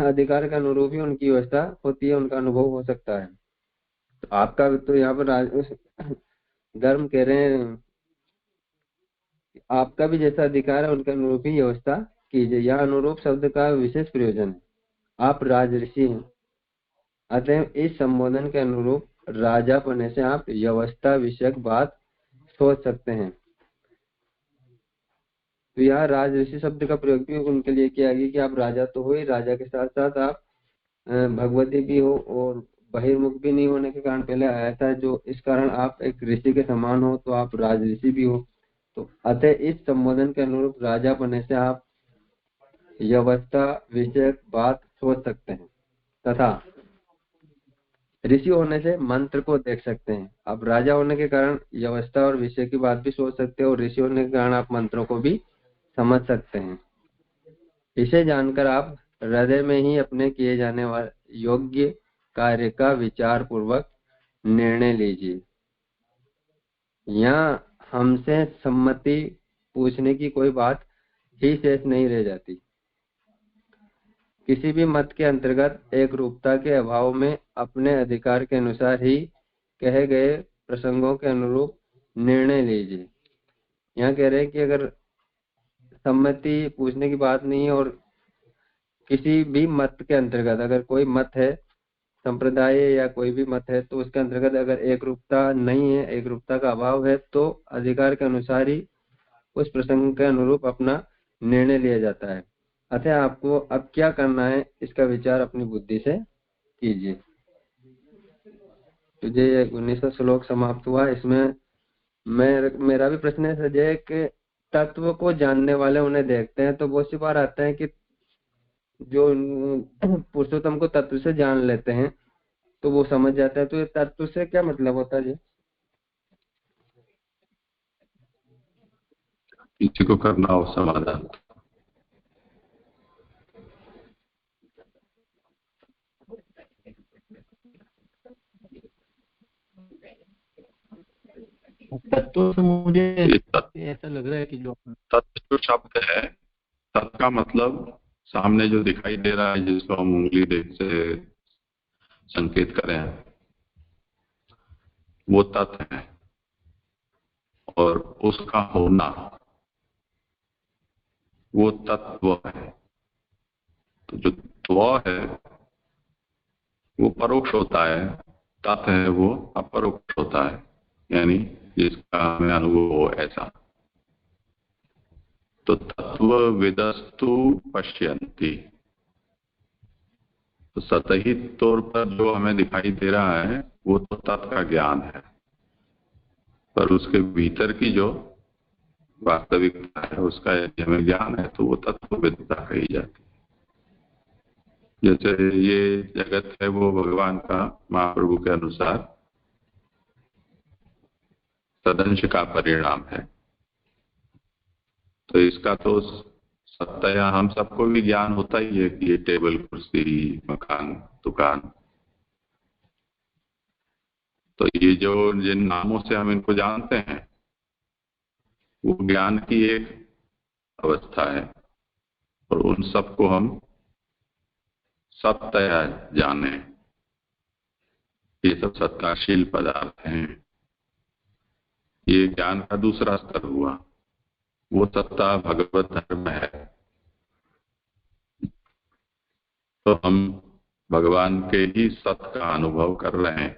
अधिकार के अनुरूप ही उनकी व्यवस्था होती है, उनका अनुभव हो सकता है। तो आपका तो यहाँ पर धर्म कह रहे हैं आपका भी जैसा अधिकार है उनके अनुरूप ही व्यवस्था कीजिए। यह अनुरूप शब्द का विशेष प्रयोजन है। आप राजऋषि हैं, अतः इस संबोधन के अनुरूप राजा बनने से आप व्यवस्था विषयक बात सोच सकते हैं। तो यहाँ राजऋषि शब्द का प्रयोग भी उनके लिए किया गया कि आप राजा तो हो ही, राजा के साथ साथ आप भगवती भी हो और बहिर्मुख भी नहीं होने के कारण पहले आया था, जो इस कारण आप एक ऋषि के समान हो तो आप राजऋषि भी हो। तो अतः इस संबोधन के अनुरूप राजा बनने से आप व्यवस्था विषयक बात सोच सकते हैं तथा ऋषि होने से मंत्र को देख सकते हैं। आप राजा होने के कारण व्यवस्था और विषय की बात भी सोच सकते हैं और ऋषि होने के कारण आप मंत्रों को भी समझ सकते हैं। इसे जानकर आप हृदय में ही अपने किए जाने वाले योग्य कार्य का विचार पूर्वक निर्णय लीजिए। यहाँ हमसे सम्मति पूछने की कोई बात ही शेष नहीं रह जाती। किसी भी मत के अंतर्गत एक रूपता के अभाव में अपने अधिकार के अनुसार ही कहे गए प्रसंगों के अनुरूप निर्णय लीजिए। यहाँ कह रहे हैं कि अगर सम्मति पूछने की बात नहीं है और किसी भी मत के अंतर्गत अगर कोई मत है, संप्रदाय या कोई भी मत है, तो उसके अंतर्गत अगर एक रूपता नहीं है, एक रूपता का अभाव है, तो अधिकार के अनुसार ही उस प्रसंग के अनुरूप अपना निर्णय लिया जाता है। अतः आपको अब क्या करना है इसका विचार अपनी बुद्धि से कीजिए। तो ये 19वां श्लोक समाप्त हुआ। इसमें मेरा भी प्रश्न है सजय कि तत्व को जानने वाले उन्हें देखते हैं, तो बहुत सी बार आता है कि जो पुरुषोत्तम को तत्व से जान लेते हैं तो वो समझ जाता है। तो ये तत्व से क्या मतलब होता है जी? किसी को करना हो समाधान। तत्व से मुझे ऐसा लग रहा है कि जो तत्व जो शब्द है, तत्व का मतलब सामने जो दिखाई दे रहा है, जिसको हम उंगली देख से संकेत करें, वो तत्व है। और उसका होना वो तत्व है। तो जो त्व है वो परोक्ष होता है, तत् है वो अपरोक्ष होता है, यानी जिसका हमें अनुभव हो ऐसा। तो तत्व विदस्तु पश्यन्ति, तो सतही तौर पर जो हमें दिखाई दे रहा है वो तो तत्व का ज्ञान है, पर उसके भीतर की जो वास्तविकता है उसका यदि हमें ज्ञान है तो वो तत्व विद्या कही जाती है। जैसे ये जगत है वो भगवान का महाप्रभु के अनुसार तदंश का परिणाम है, तो इसका तो सत्य हम सबको भी ज्ञान होता ही है कि ये टेबल कुर्सी मकान दुकान, तो ये जो जिन नामों से हम इनको जानते हैं वो ज्ञान की एक अवस्था है, और उन सबको हम सत्य जाने, ये सब सत्ताशील पदार्थ हैं, ये ज्ञान का दूसरा स्तर हुआ। वो सत्ता भगवत धर्म है, तो हम भगवान के ही सत्य का अनुभव कर रहे हैं,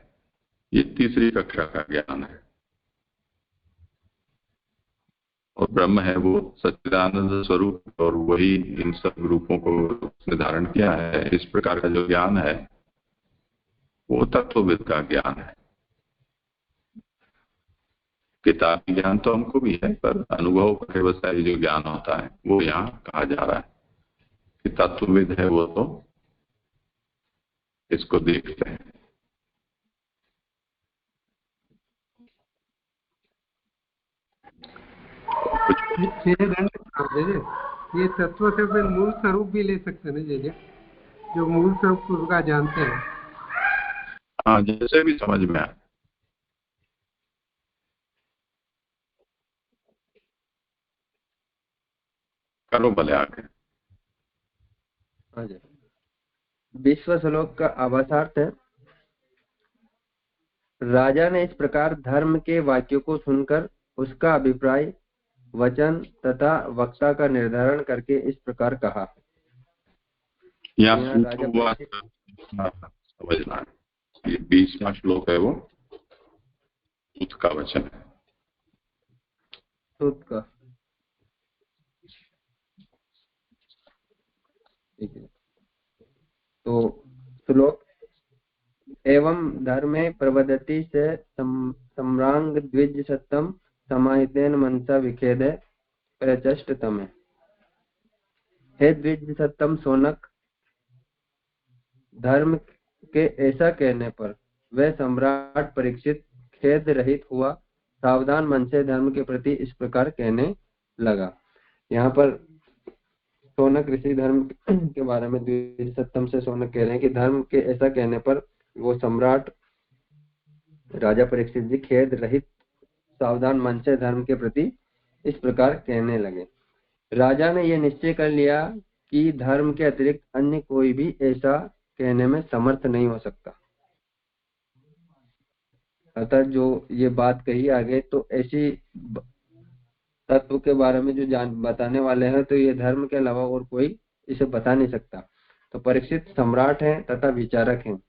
ये तीसरी कक्षा का ज्ञान है। और ब्रह्म है वो सच्चिदानंद स्वरूप, और वही इन सब रूपों को उसने धारण किया है। इस प्रकार का जो ज्ञान है वो तत्वविद का ज्ञान है। किताबी ज्ञान तो हमको भी है, पर अनुभव व्यवसायी जो ज्ञान होता है वो यहाँ कहा जा रहा है कि तत्वविद है वो तो इसको देखते हैं। ये तत्व से फिर मूल स्वरूप भी ले सकते हैं जैसे जो मूल स्वरूप का जानते हैं। हाँ, जैसे भी समझ में आए। करो भले आगे। 20वां श्लोक का आभासार्थ है। राजा ने इस प्रकार धर्म के वाक्यों को सुनकर उसका अभिप्राय वचन तथा वक्ता का निर्धारण करके इस प्रकार कहा। यहाँ समझना है, ये 20वां श्लोक है वो सूत का वचन है। सूत का तो श्लोक एवं धर्मे प्रवदति से सम्रांग द्विज सत्तम समाहितेन मनसा विखेदे प्रचष्टतमे। हे द्विज सत्तम सोनक, धर्म के ऐसा कहने पर वह सम्राट परीक्षित खेद रहित हुआ, सावधान मन से धर्म के प्रति इस प्रकार कहने लगा। यहाँ पर सोनक ऋषि धर्म के बारे में द्विज सत्तम से सोनक कह रहे हैं कि धर्म के ऐसा कहने पर वो सम्राट राजा परीक्षित जी खेद रहित सावधान मन से धर्म के प्रति इस प्रकार कहने लगे। राजा ने यह निश्चय कर लिया कि धर्म के अतिरिक्त अन्य कोई भी ऐसा कहने में समर्थ नहीं हो सकता। अतः जो ये बात कही आगे, तो ऐसी तत्व के बारे में जो बताने वाले हैं, तो ये धर्म के अलावा और कोई इसे बता नहीं सकता। तो परीक्षित सम्राट हैं तथा विचारक हैं।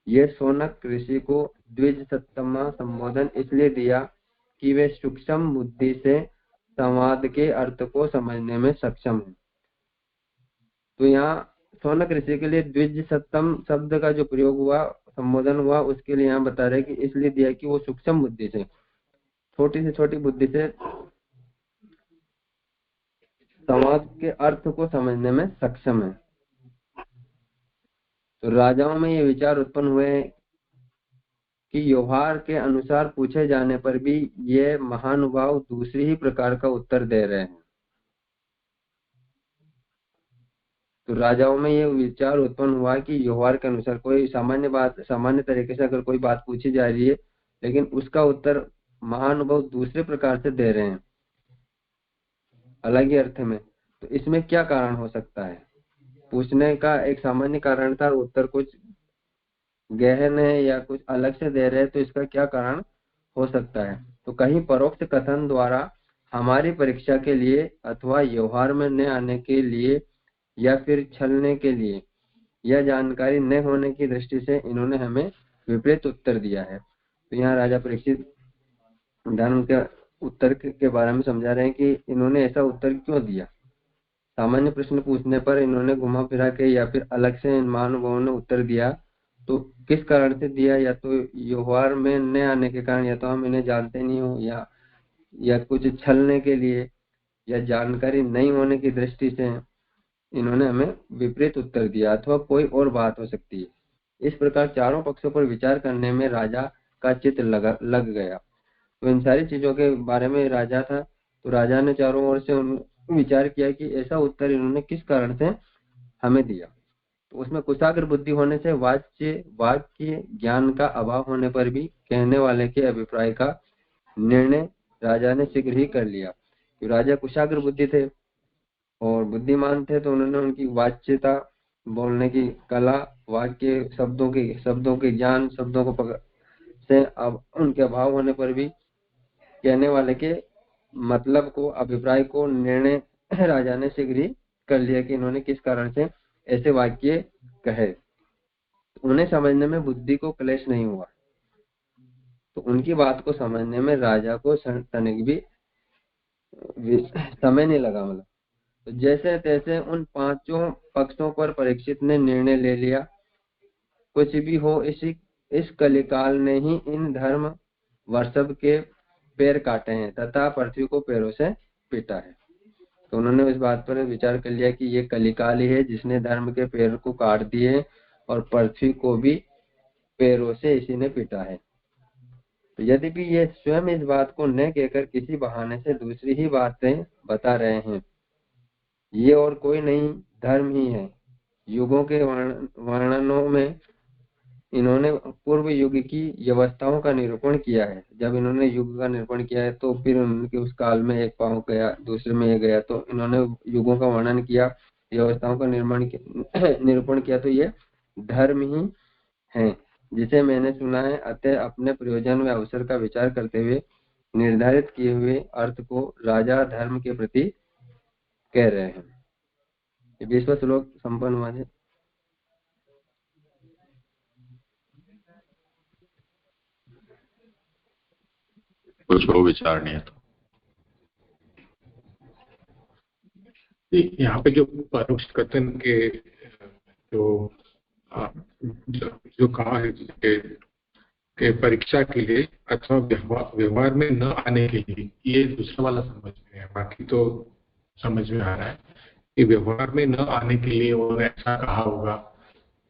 ये सोनक ऋषि को द्विज सत्तमा संबोधन इसलिए दिया कि वे सूक्ष्म बुद्धि से संवाद के अर्थ को समझने में सक्षम हैं। तो यहाँ सोनक ऋषि के लिए द्विज सत्तम शब्द का जो प्रयोग हुआ, संबोधन हुआ, उसके लिए यहाँ बता रहे कि इसलिए दिया कि वो सूक्ष्म बुद्धि से, छोटी से छोटी बुद्धि से संवाद के अर्थ को समझने में सक्षम है। तो राजाओं में ये विचार उत्पन्न हुए कि व्यवहार के अनुसार पूछे जाने पर भी ये महानुभाव दूसरी ही प्रकार का उत्तर दे रहे हैं। तो राजाओं में ये विचार उत्पन्न हुआ कि व्यवहार के अनुसार कोई सामान्य तरीके से अगर कोई बात पूछी जा रही है, लेकिन उसका उत्तर महानुभाव दूसरे प्रकार से दे रहे हैं, अलग ही अर्थ में। तो इसमें क्या कारण हो सकता है? पूछने का एक सामान्य कारण था, उत्तर कुछ गहन है या कुछ अलग से दे रहे हैं, तो इसका क्या कारण हो सकता है? तो कहीं परोक्ष कथन द्वारा हमारी परीक्षा के लिए अथवा व्यवहार में न आने के लिए या फिर छलने के लिए या जानकारी न होने की दृष्टि से इन्होंने हमें विपरीत उत्तर दिया है। तो यहाँ राजा परीक्षित धर्म के उत्तर के बारे में समझा रहे हैं कि इन्होंने ऐसा उत्तर क्यों दिया। सामान्य प्रश्न पूछने पर इन्होंने घुमा फिरा के या फिर अलग से इन महानुभावों ने उत्तर दिया, तो किस कारण से दिया? या तो व्यवहार में न आने के कारण, या तो हम इन्हें जानते नहीं हो, या कुछ छलने के लिए, या जानकारी नहीं होने की दृष्टि से। इन्होंने हमें विपरीत उत्तर दिया अथवा कोई और बात हो सकती है। इस प्रकार चारों पक्षों पर विचार करने में राजा का चित्त लग गया। तो इन सारी चीजों के बारे में राजा था, तो राजा ने चारों ओर से विचार किया कि ऐसा उत्तर इन्होंने किस कारण से हमें दिया। तो उसमें कुशाग्र बुद्धि होने से वाक्य ज्ञान का अभाव होने पर भी कहने वाले के अभिप्राय का निर्णय राजा ने शीघ्र ही कर लिया। तो राजा कुशाग्र बुद्धि थे और बुद्धिमान थे, तो उन्होंने उनकी वाच्यता, बोलने की कला, वाक्य शब्दों के ज्ञान, शब्दों को से अब उनके अभाव होने पर भी कहने वाले के मतलब को, अभिप्राय को निर्णय राजा ने शीघ्र ही कर लिया कि इन्होंने किस कारण से ऐसे वाक्य कहे। उन्हें समझने में बुद्धि को क्लेश नहीं हुआ, तो उनकी बात को समझने में राजा को तनिक भी समय नहीं लगा। मतलब तो जैसे तैसे उन पांचों पक्षों पर परीक्षित ने निर्णय ले लिया। कुछ भी हो, इस कलिकाल ने ही इन धर्म वर्षभ के पैर काटे हैं तथा पृथ्वी को पैरों से पीटा है। तो उन्होंने इस बात पर विचार कर लिया कि ये कलिकाल ही है जिसने धर्म के पैर को काट दिए और पृथ्वी को भी पैरों से इसी ने पीटा है। तो यद्यपि ये स्वयं इस बात को न कहकर किसी बहाने से दूसरी ही बातें बता रहे हैं, ये और कोई नहीं धर्म ही है। युगों के वर्णनों में इन्होंने पूर्व युग की व्यवस्थाओं का निरूपण किया है। जब इन्होंने युग का निरूपण किया है तो फिर उनके उस काल में एक पांव गया, दूसरे में ये गया, तो इन्होंने युगों का वर्णन किया, व्यवस्थाओं का निरूपण किया। तो ये धर्म ही है जिसे मैंने सुना है। अतः अपने प्रयोजन व अवसर का विचार करते हुए निर्धारित किए हुए अर्थ को राजा धर्म के प्रति कह रहे हैं। 20वां श्लोक संपन्न हुआ है। कुछ हो विचारणीय तो यहाँ पे जो परोक्ष कथन के जो कहा है कि परीक्षा के लिए अथवा व्यवहार में न आने के लिए, ये दूसरा वाला समझ में है। बाकी तो समझ में आ रहा है कि व्यवहार में न आने के लिए उन्होंने ऐसा कहा होगा।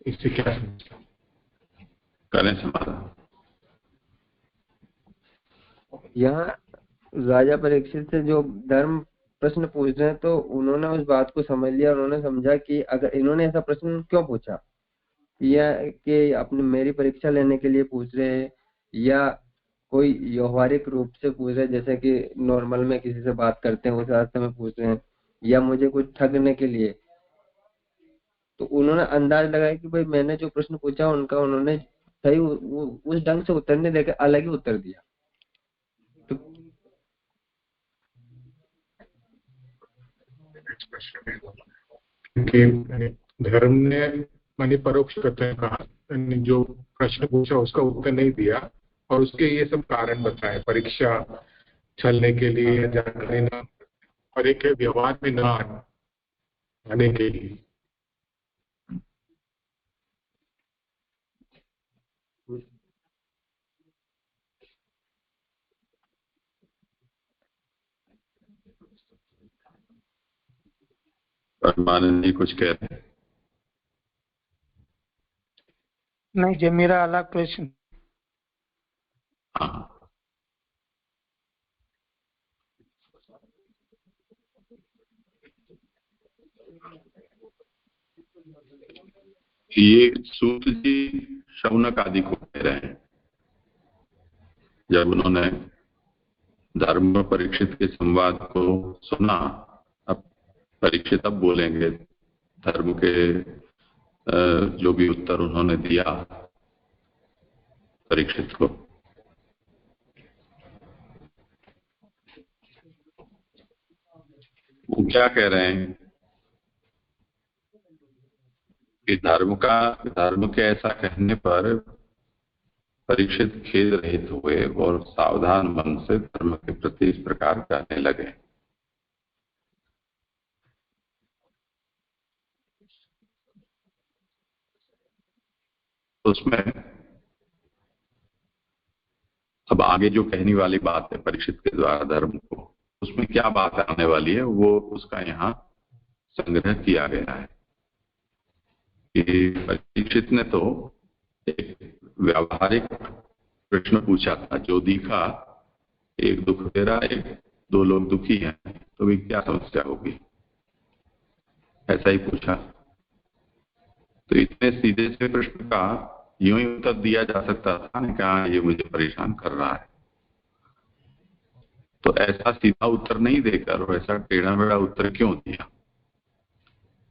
इससे क्या समझा करें समाधान। यहाँ राजा परीक्षित से जो धर्म प्रश्न पूछ रहे हैं, तो उन्होंने उस बात को समझ लिया। उन्होंने समझा कि अगर इन्होंने ऐसा प्रश्न क्यों पूछा, या कि अपने मेरी परीक्षा लेने के लिए पूछ रहे हैं या कोई व्यवहारिक रूप से पूछ रहे हैं, जैसे कि नॉर्मल में किसी से बात करते हैं उस रास्ते में पूछ रहे हैं, या मुझे कुछ ठगने के लिए। तो उन्होंने अंदाज लगाया कि भाई मैंने जो प्रश्न पूछा उनका उन्होंने सही उस ढंग से उत्तर नहीं देकर अलग ही उत्तर दिया। धर्म ने माने परोक्ष कथन कहा, जो प्रश्न पूछा उसका उत्तर नहीं दिया और उसके ये सब कारण बताए, परीक्षा छलने के लिए या जानकारी न, और एक व्यवहार में न आने के लिए। परमानंद जी कुछ कह रहे हैं? नहीं जी, मेरा अलग प्रश्न। हाँ, ये सूत जी शौनक आदि को कह रहे हैं। जब उन्होंने धर्म परीक्षित के संवाद को सुना, अब परीक्षित अब बोलेंगे धर्म के जो भी उत्तर उन्होंने दिया परीक्षित को। वो क्या कह रहे हैं कि धर्म के ऐसा कहने पर परीक्षित खेद रहित हुए और सावधान मन से धर्म के प्रति इस प्रकार कहने लगे। उसमें अब आगे जो कहने वाली बात है परीक्षित के द्वारा धर्म को, उसमें क्या बात आने वाली है वो उसका यहाँ संग्रह किया गया है कि परीक्षित ने तो एक व्यावहारिक प्रश्न पूछा था, जो दिखा एक दुख दे रहा है, दो लोग दुखी हैं, तो भी क्या समस्या होगी, ऐसा ही पूछा। तो इतने सीधे से प्रश्न का यूं ही उत्तर दिया जा सकता था ना, कहा ये मुझे परेशान कर रहा है। तो ऐसा सीधा उत्तर नहीं देकर और ऐसा टेढ़ा मेढ़ा उत्तर क्यों दिया?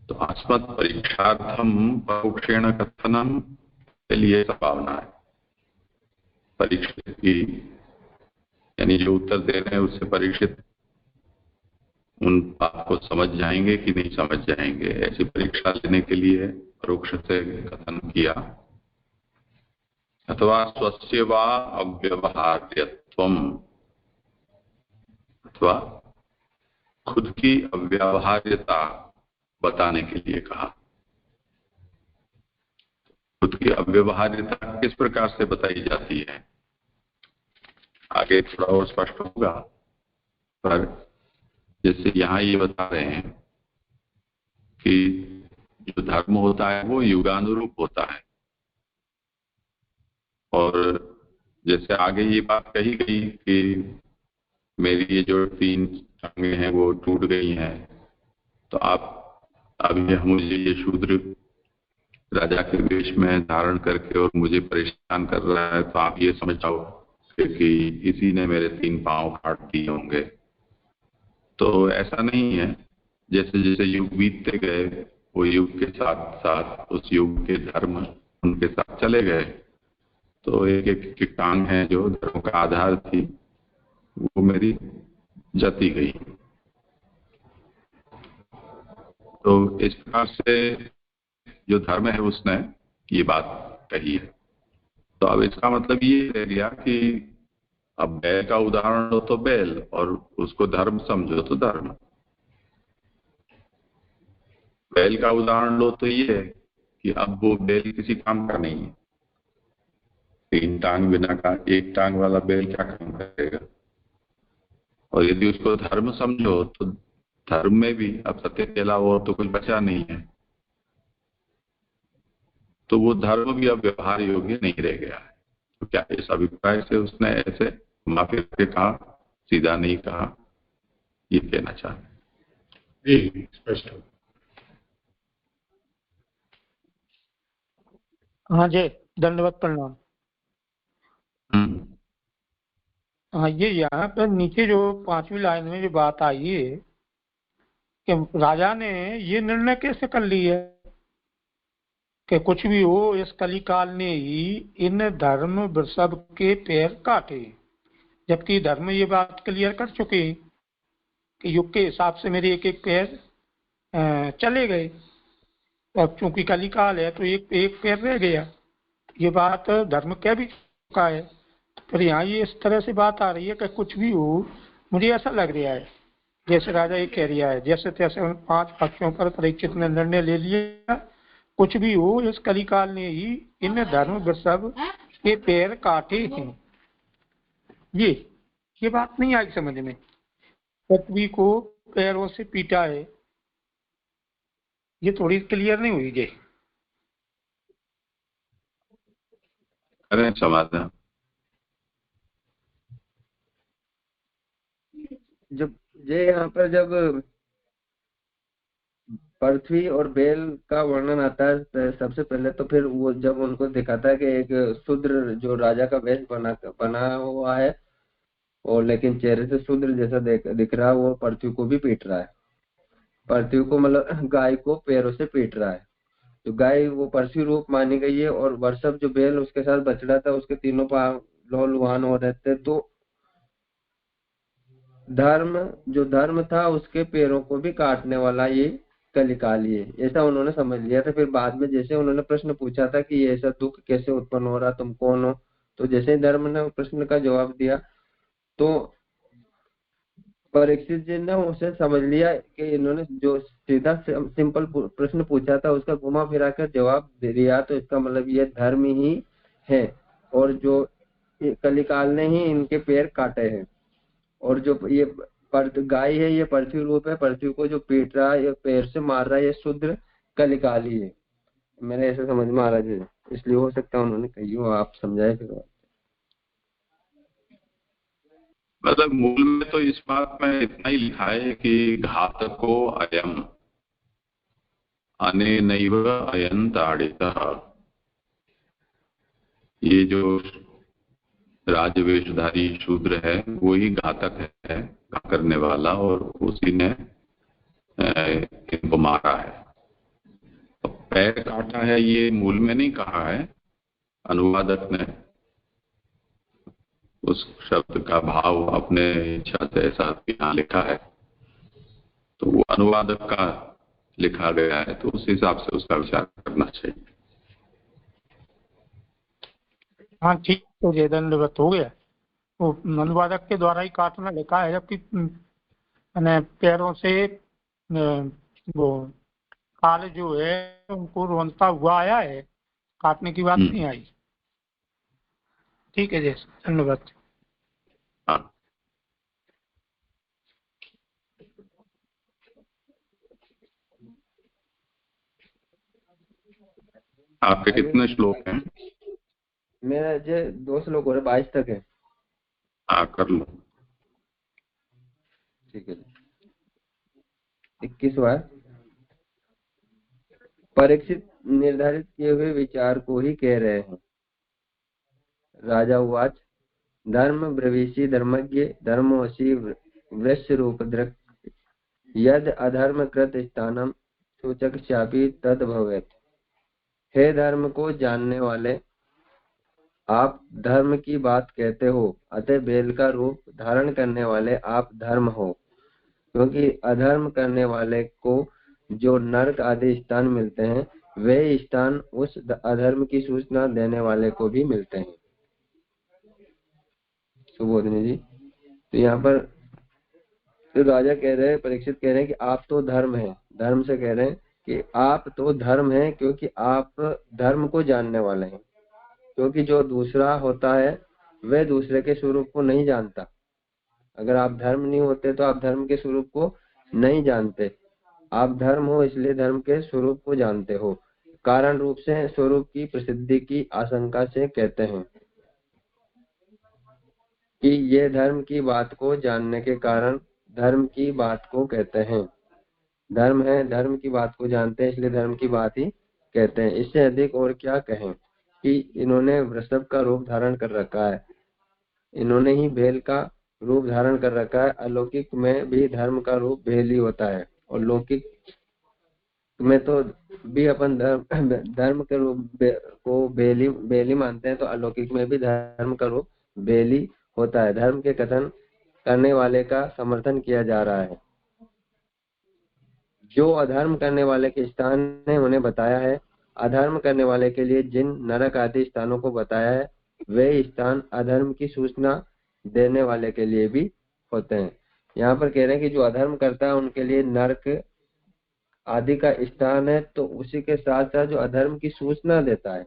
तो अस्मत् परीक्षार्थम परोक्षेण कथनम के लिए संभावना है। परीक्षित की यानी जो उत्तर दे रहे हैं उससे परीक्षित उन बात को समझ जाएंगे कि नहीं समझ जाएंगे, ऐसी परीक्षा लेने के लिए परोक्ष से कथन किया। अथवा स्वस्य वा अव्यवहार्यत्वम, अथवा खुद की अव्यवहार्यता बताने के लिए कहा। खुद की अव्यवहार्यता किस प्रकार से बताई जाती है आगे थोड़ा और स्पष्ट होगा, पर जैसे यहाँ ये बता रहे हैं कि जो धर्म होता है वो युगानुरूप होता है, और जैसे आगे ये बात कही गई कि मेरी ये जो 3 टांगें हैं वो टूट गई हैं, तो आप अभी मुझे ये शूद्र राजा के वेश में धारण करके और मुझे परेशान कर रहा है, तो आप ये समझ जाओ कि इसी ने मेरे 3 पांव काट दिए होंगे। तो ऐसा नहीं है। जैसे जैसे युग बीतते गए वो युग के साथ साथ उस युग के धर्म उनके साथ चले गए, तो एक एक टांग है जो धर्म का आधार थी वो मेरी जती गई। तो इस प्रकार से जो धर्म है उसने ये बात कही है। तो अब इसका मतलब ये रह गया कि अब बैल का उदाहरण लो तो बैल, और उसको धर्म समझो तो धर्म। बैल का उदाहरण लो तो ये है कि अब वो बैल किसी काम का नहीं है। 3 टांग बिना का 1 टांग वाला बैल क्या काम करेगा? और यदि उसको धर्म समझो तो धर्म में भी अब सत्य के अलावा और तो कुछ बचा नहीं है, तो वो धर्म भी अब व्यवहार योग्य नहीं रह गया है। तो क्या इस अभिप्राय से उसने ऐसे माफी के कहा, सीधा नहीं कहा, ये कहना चाहते? जी स्पष्ट। हाँ जी, दंडवत प्रणाम। हाँ, ये यहाँ पर नीचे जो 5वीं लाइन में जो बात आई है कि राजा ने ये निर्णय कैसे कर लिया कि कुछ भी हो इस कलिकाल ने ही इन धर्म वृषभ के पैर काटे, जबकि धर्म ये बात क्लियर कर चुके हैं कि युग के हिसाब से मेरे एक एक पैर चले गए। अब चूंकि कलिकाल है तो एक पैर रह गया, ये बात धर्म कह भी चुका है। फिर यहाँ ये इस तरह से बात आ रही है कि कुछ भी हो, मुझे ऐसा लग रहा है जैसे राजा ये कह रहा है, जैसे तैसे उन 5 पक्षों पर परीक्षित ने निर्णय ले लिया, कुछ भी हो इस कलिकाल ने ही इन धर्म वृषभ के पैर काटे हैं। ये बात नहीं आई समझ में। पृथ्वी को पैरों से पीटा है, ये थोड़ी क्लियर नहीं हुई। जी अरे समाधान जब ये यहाँ पर जब पृथ्वी और बैल का वर्णन आता है तो सबसे पहले तो फिर वो जब उनको दिखाता है कि एक शूद्र जो राजा का वेश बना हुआ है और लेकिन चेहरे से शूद्र जैसा दिख रहा है, वो पृथ्वी को भी पीट रहा है। पृथ्वी को मतलब गाय को पैरों से पीट रहा है। तो गाय वो पृथ्वी रूप मानी गई है, और वृषभ जो बैल उसके साथ बछड़ा था उसके तीनों पांव लौलुहान हो रहे थे। तो धर्म था उसके पैरों को भी काटने वाला ये कलिकाल ही है, ऐसा उन्होंने समझ लिया था। फिर बाद में जैसे उन्होंने प्रश्न पूछा था कि ये ऐसा दुख कैसे उत्पन्न हो रहा, तुम कौन हो, तो जैसे धर्म ने प्रश्न का जवाब दिया तो परीक्षित जी ने उसे समझ लिया कि इन्होंने जो सीधा सिंपल प्रश्न पूछा था उसका घुमा फिरा कर जवाब दे दिया, तो इसका मतलब ये धर्म ही है और जो कलिकाल ने ही इनके पैर काटे हैं। और जो ये गाय है ये पृथ्वी रूप है, पृथ्वी को जो पीट रहा है, ये पैर से मार रहा है, ये शूद्र कलिकाली है। मेरे ऐसे समझ में आ रहा है, इसलिए हो सकता है उन्होंने कही हो, आप समझाए फिर। मतलब मूल में तो इस बात में इतना ही लिखा है कि घातको अयम अनेनैव अयं ताड़ितः। ये जो राजवेशधारी शूद्र है वही घातक है, करने वाला, और उसी ने इनको मारा है। तो पैर काटा है ये मूल में नहीं कहा है, अनुवादक ने उस शब्द का भाव अपने इच्छा से ऐसा यहाँ लिखा है, तो वो अनुवादक का लिखा गया है, तो उस हिसाब से उसका विचार करना चाहिए। हाँ ठीक, तो ये दंडवत हो गया, वो अनुवादक के द्वारा ही काटना लिखा है, जबकि पैरों से वो काल जो है उनको रोनता हुआ आया है, काटने की बात नहीं आई। ठीक है जैसे, धन्यवाद। हाँ। आपके कितने श्लोक हैं? मेरा जो 2 श्लोक हो रहे, 22 तक है। हाँ कर लो। ठीक है। 21वां, परीक्षित निर्धारित किए हुए विचार को ही कह रहे हैं। राजा उवाच, धर्म ब्रवीषि धर्मज्ञ धर्मोऽसि वृक्ष रूप दृक् यद अधर्म कृत स्थानम सूचक्ष्यापि तद भवेत्। हे धर्म को जानने वाले, आप धर्म की बात कहते हो, अतः बेल का रूप धारण करने वाले आप धर्म हो, क्योंकि अधर्म करने वाले को जो नरक आदि स्थान मिलते हैं, वे स्थान उस अधर्म की सूचना देने वाले को भी मिलते हैं। सुबोधनी जी, तो यहाँ पर तो राजा कह रहे हैं, परीक्षित कह रहे हैं कि आप तो धर्म हैं, धर्म से कह रहे हैं कि आप तो धर्म हैं, क्योंकि आप धर्म को जानने वाले हैं। क्योंकि जो दूसरा होता है वह दूसरे के स्वरूप को नहीं जानता। अगर आप धर्म नहीं होते तो आप धर्म के स्वरूप को नहीं जानते। आप धर्म हो इसलिए धर्म के स्वरूप को जानते हो। कारण रूप से स्वरूप की प्रसिद्धि की आशंका से कहते हैं कि ये धर्म की बात को जानने के कारण धर्म की बात को कहते हैं। धर्म है, धर्म की बात को जानते हैं, इसलिए धर्म की बात ही कहते हैं। इससे अधिक और क्या कहें कि इन्होंने वृषभ का रूप धारण कर रखा है, इन्होंने ही भेल का रूप धारण कर रखा है। अलौकिक में भी धर्म का रूप भेल ही होता है, और लौकिक में तो भी अपन धर्म के रूप को बेली मानते हैं, तो अलौकिक में भी धर्म का रूप बेली होता है। धर्म के कथन करने वाले का समर्थन किया जा रहा है। जो अधर्म करने वाले के स्थान ने उन्हें बताया है, अधर्म करने वाले के लिए जिन नरक आदि स्थानों को बताया है, वे स्थान अधर्म की सूचना देने वाले के लिए भी होते हैं। यहाँ पर कह रहे हैं कि जो अधर्म करता है उनके लिए नरक आदि का स्थान है, तो उसी के साथ साथ जो अधर्म की सूचना देता है,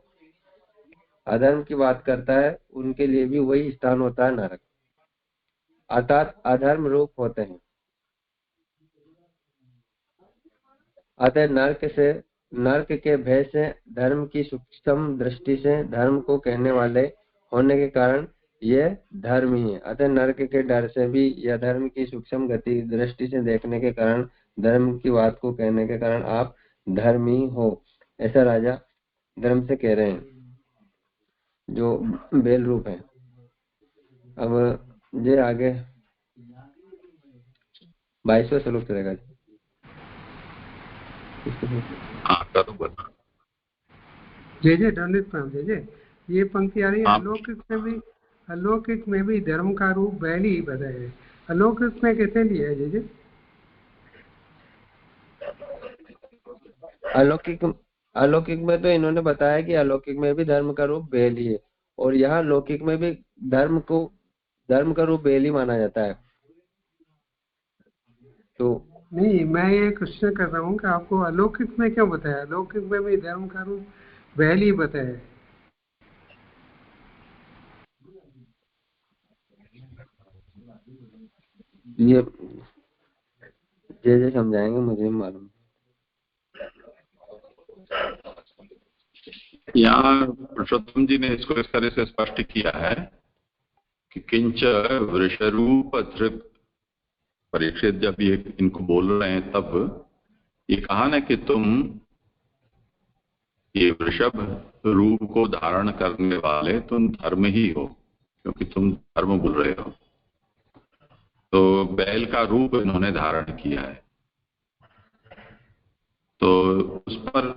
अधर्म की बात करता है, उनके लिए भी वही स्थान होता है, नरक, अर्थात अधर्म रूप होते हैं। अतः नरक के भय से, धर्म की सूक्ष्म दृष्टि से धर्म को कहने वाले होने के कारण यह धर्म ही है। अतः नरक के डर से भी या धर्म की सूक्ष्म गति दृष्टि से देखने के कारण, धर्म की बात को कहने के कारण आप धर्मी हो, ऐसा राजा धर्म से कह रहे हैं, जो बेल रूप है। अब ये आगे 22वां श्लोक चलेगा। हाँ करो बता। जय दंडित प्रणाम। जय ये पंक्ति आ रही है, अलौकिक में भी धर्म का रूप बैल ही बताया है। अलौकिक में कैसे लिया है जय? अलौकिक में तो इन्होंने बताया कि अलौकिक में भी धर्म का रूप बैल ही है, और यहाँ लौकिक में भी धर्म का रूप बैल ही माना जाता है। तो नहीं, मैं ये क्वेश्चन कर रहा हूँ कि आपको अलौकिक में क्यों बताया? अलौकिक में भी धर्म का रूप बैल ही बताया। ये जैसे समझाएंगे मुझे मालूम। यहाँ पुरुषोत्तम जी ने इसको इस तरह से स्पष्ट किया है कि किंच वृषरूप धृत। परीक्षित जब ये इनको बोल रहे हैं तब ये कहा ना कि तुम ये वृषभ रूप को धारण करने वाले तुम धर्म ही हो, क्योंकि तुम धर्म बोल रहे हो। तो बैल का रूप इन्होंने धारण किया है। तो उस पर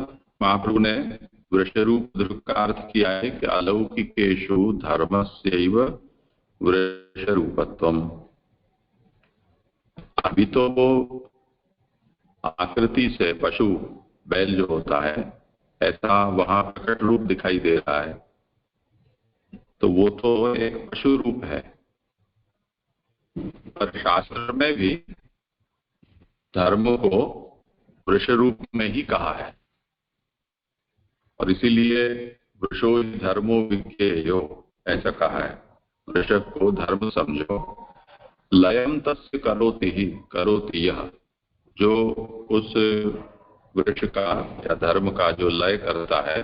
महाप्रभु ने वृषरूप धृत का अर्थ किया है कि अलौकिकेषु धर्मस्यैव वृषरूपत्वम्। अभी तो वो आकृति से पशु बैल जो होता है ऐसा वहां प्रकट रूप दिखाई दे रहा है, तो वो तो एक पशु रूप है। पर शास्त्र में भी धर्म को वृष रूप में ही कहा है, और इसीलिए वृषो धर्मो विज्ञेयो ऐसा कहा है। वृषभ को धर्म समझो। लयम तस्य करोति ही करोति यह, जो उस वृक्ष का या धर्म का जो लय करता है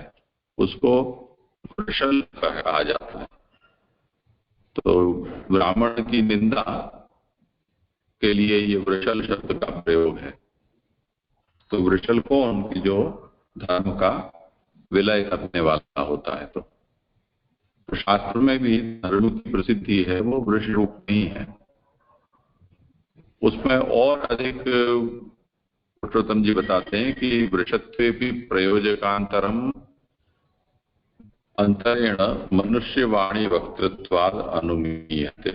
उसको वृषल कहा जाता है। तो ब्राह्मण की निंदा के लिए ये वृषल शब्द का प्रयोग है। तो वृषल कौन? जो धर्म का विलय करने वाला होता है। तो शास्त्र में भी धर्म की प्रसिद्धि है वो वृष रूप में ही है। उसमें और अधिक पुरुषोत्तम जी बताते हैं कि वृषत्वे भी प्रयोजकांतरम अंतरेण मनुष्यवाणी वक्तृत्वाद अनुमीयते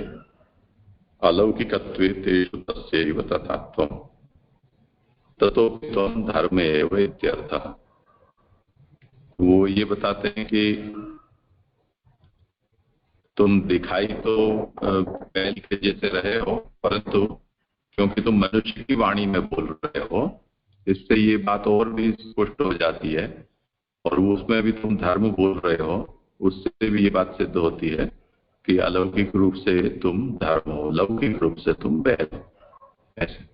अलौकिकत्वे तेषु तस्यैव तथात्वम् ततो त्वं धर्मे एव इत्यर्थः। वो ये बताते हैं कि तुम दिखाई तो बैल के जैसे रहे हो, परंतु क्योंकि तुम मनुष्य की वाणी में बोल रहे हो, इससे ये बात और भी स्पष्ट हो जाती है। और उसमें भी तुम धर्म बोल रहे हो, उससे भी ये बात सिद्ध होती है कि अलौकिक रूप से तुम धर्म हो, लौकिक रूप से तुम बैल हो। ऐसे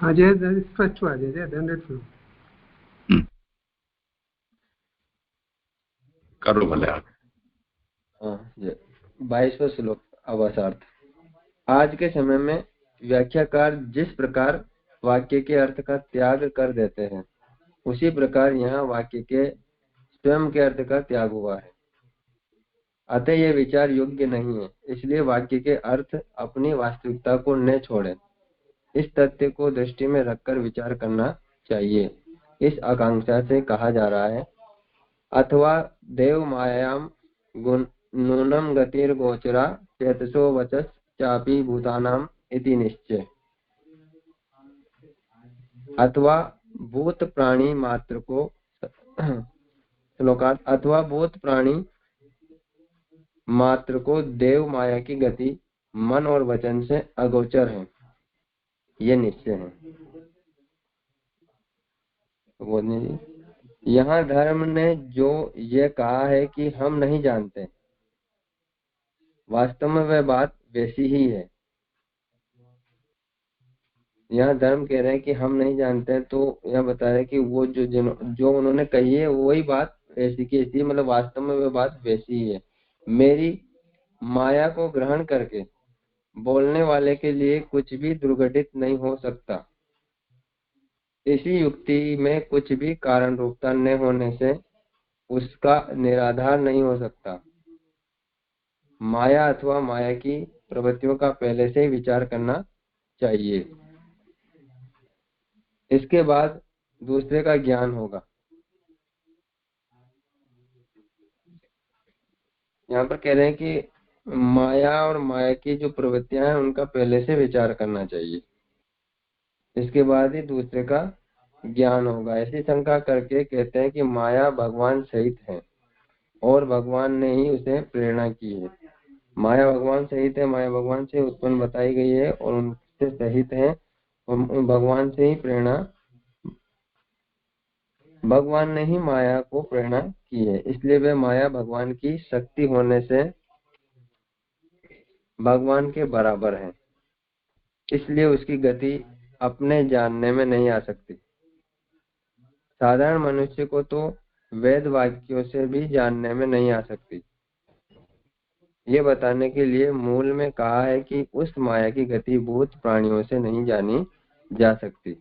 अजय स्पष्ट हुआ जय धन्यवाद। करो भले आप। 22वां श्लोक अवसार्थ। आज के समय में व्याख्याकार जिस प्रकार वाक्य के अर्थ का त्याग कर देते हैं, उसी प्रकार यहाँ वाक्य के स्वयं के अर्थ का त्याग हुआ है। अतः यह विचार योग्य नहीं है। इसलिए वाक्य के अर्थ अपनी वास्तविकता को न छोड़े, इस तथ्य को दृष्टि में रखकर विचार करना चाहिए। इस आकांक्षा से कहा जा रहा है, अथवा देव मायाम नूनम गतिर गोचरा चेतसो वचस चापी भूतानाम इति निश्चय। अथवा भूत प्राणी मात्र को श्लोकार्थ अथवा भूत प्राणी मात्र को देव माया की गति मन और वचन से अगोचर है, ये निश्चय है। बोलने जी, यहाँ धर्म ने जो ये कहा है कि हम नहीं जानते, वास्तव में वह बात वैसी ही है। यहाँ धर्म कह रहे हैं कि हम नहीं जानते, तो यह बता रहे हैं कि वो जो उन्होंने कही है वही बात ऐसी की ऐसी, मतलब वास्तव में वह बात वैसी ही है। मेरी माया को ग्रहण करके बोलने वाले के लिए कुछ भी दुर्घटित नहीं हो सकता। इसी युक्ति में कुछ भी कारण रूपता न होने से उसका निराधार नहीं हो सकता। माया अथवा माया की प्रवृत्तियों का पहले से ही विचार करना चाहिए, इसके बाद दूसरे का ज्ञान होगा। यहाँ पर कह रहे हैं कि माया और माया की जो प्रवृत्तियां हैं उनका पहले से विचार करना चाहिए, इसके बाद ही दूसरे का ज्ञान होगा। ऐसी शंका करके कहते हैं कि माया भगवान सहित है और भगवान ने ही उसे प्रेरणा की है। माया भगवान सहित है, माया भगवान से उत्पन्न बताई गई है और उनसे सहित है, भगवान से ही प्रेरणा भगवान ने ही माया को प्रेरणा की है, इसलिए वह माया भगवान की शक्ति होने से भगवान के बराबर है, इसलिए उसकी गति अपने जानने में नहीं आ सकती। साधारण मनुष्य को तो वेद वाक्यों से भी जानने में नहीं आ सकती। ये बताने के लिए मूल में कहा है कि उस माया की गति भूत प्राणियों से नहीं जानी जा सकती।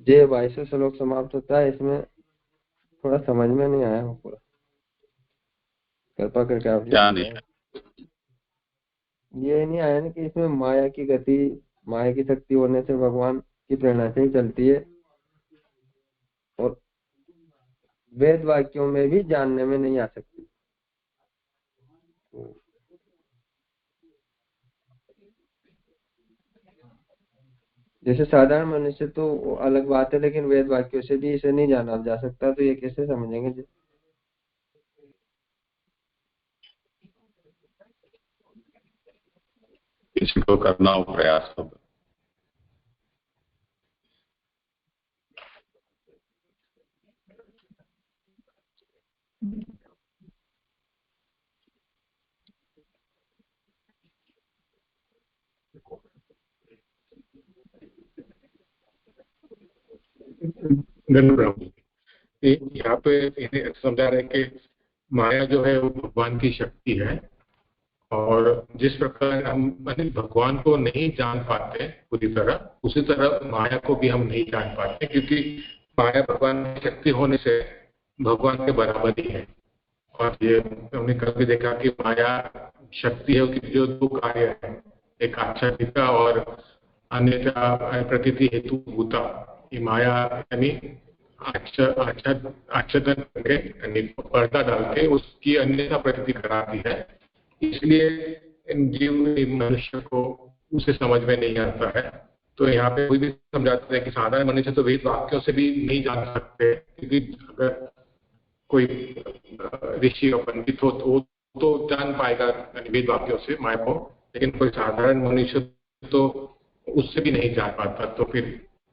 ये 22 श्लोक समाप्त होता है। इसमें थोड़ा समझ में नहीं आया हो पूरा, कृपा करके आप क्या नहीं? ये नहीं आया ना कि इसमें माया की गति, माया की शक्ति होने से भगवान की प्रेरणा से ही चलती है और वेद वाक्यों में भी जानने में नहीं आ सकती। जैसे साधारण मनुष्य तो अलग बात है, लेकिन वेद वाक्यों से भी इसे नहीं जाना जा सकता, तो ये कैसे समझेंगे? किसी को करना हो प्रयास होगा। यहाँ पे इन्हें समझा रहे कि माया जो है वो भगवान की शक्ति है, और जिस प्रकार हम भगवान को नहीं जान पाते पूरी तरह, उसी तरह माया को भी हम नहीं जान पाते, क्योंकि माया भगवान की शक्ति होने से भगवान के बराबर ही है। और ये हमने कल भी देखा कि माया शक्ति है कि जो दो कार्य है, एक आच्छादिता और अन्यथा प्रकृति हेतु भूता। ये माया यानी आच्छादन करके यानी पर्दा डाल के उसकी अन्यथा प्रकृति कराती है, इसलिए जीव मनुष्य को उसे समझ में नहीं आता है। तो यहाँ पे कोई भी समझाते हैं कि साधारण मनुष्य तो वेद वाक्यों से भी नहीं जान सकते, क्योंकि अगर कोई ऋषि और पंडित हो तो वो तो जान पाएगा वेद वाक्यों से माया को, लेकिन कोई साधारण मनुष्य तो उससे भी नहीं जान पाता। तो फिर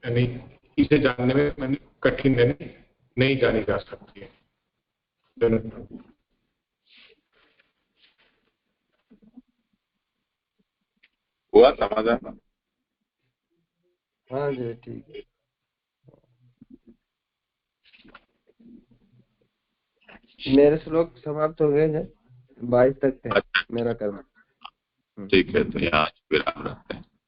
यानी इसे जानने में कठिन नहीं जानी जा सकती है। हुआ समाधान? हाँ जी, ठीक है। मेरे श्लोक समाप्त हो गए हैं, 22 तक थे मेरा कर्म। ठीक है, तो यहाँ विराम।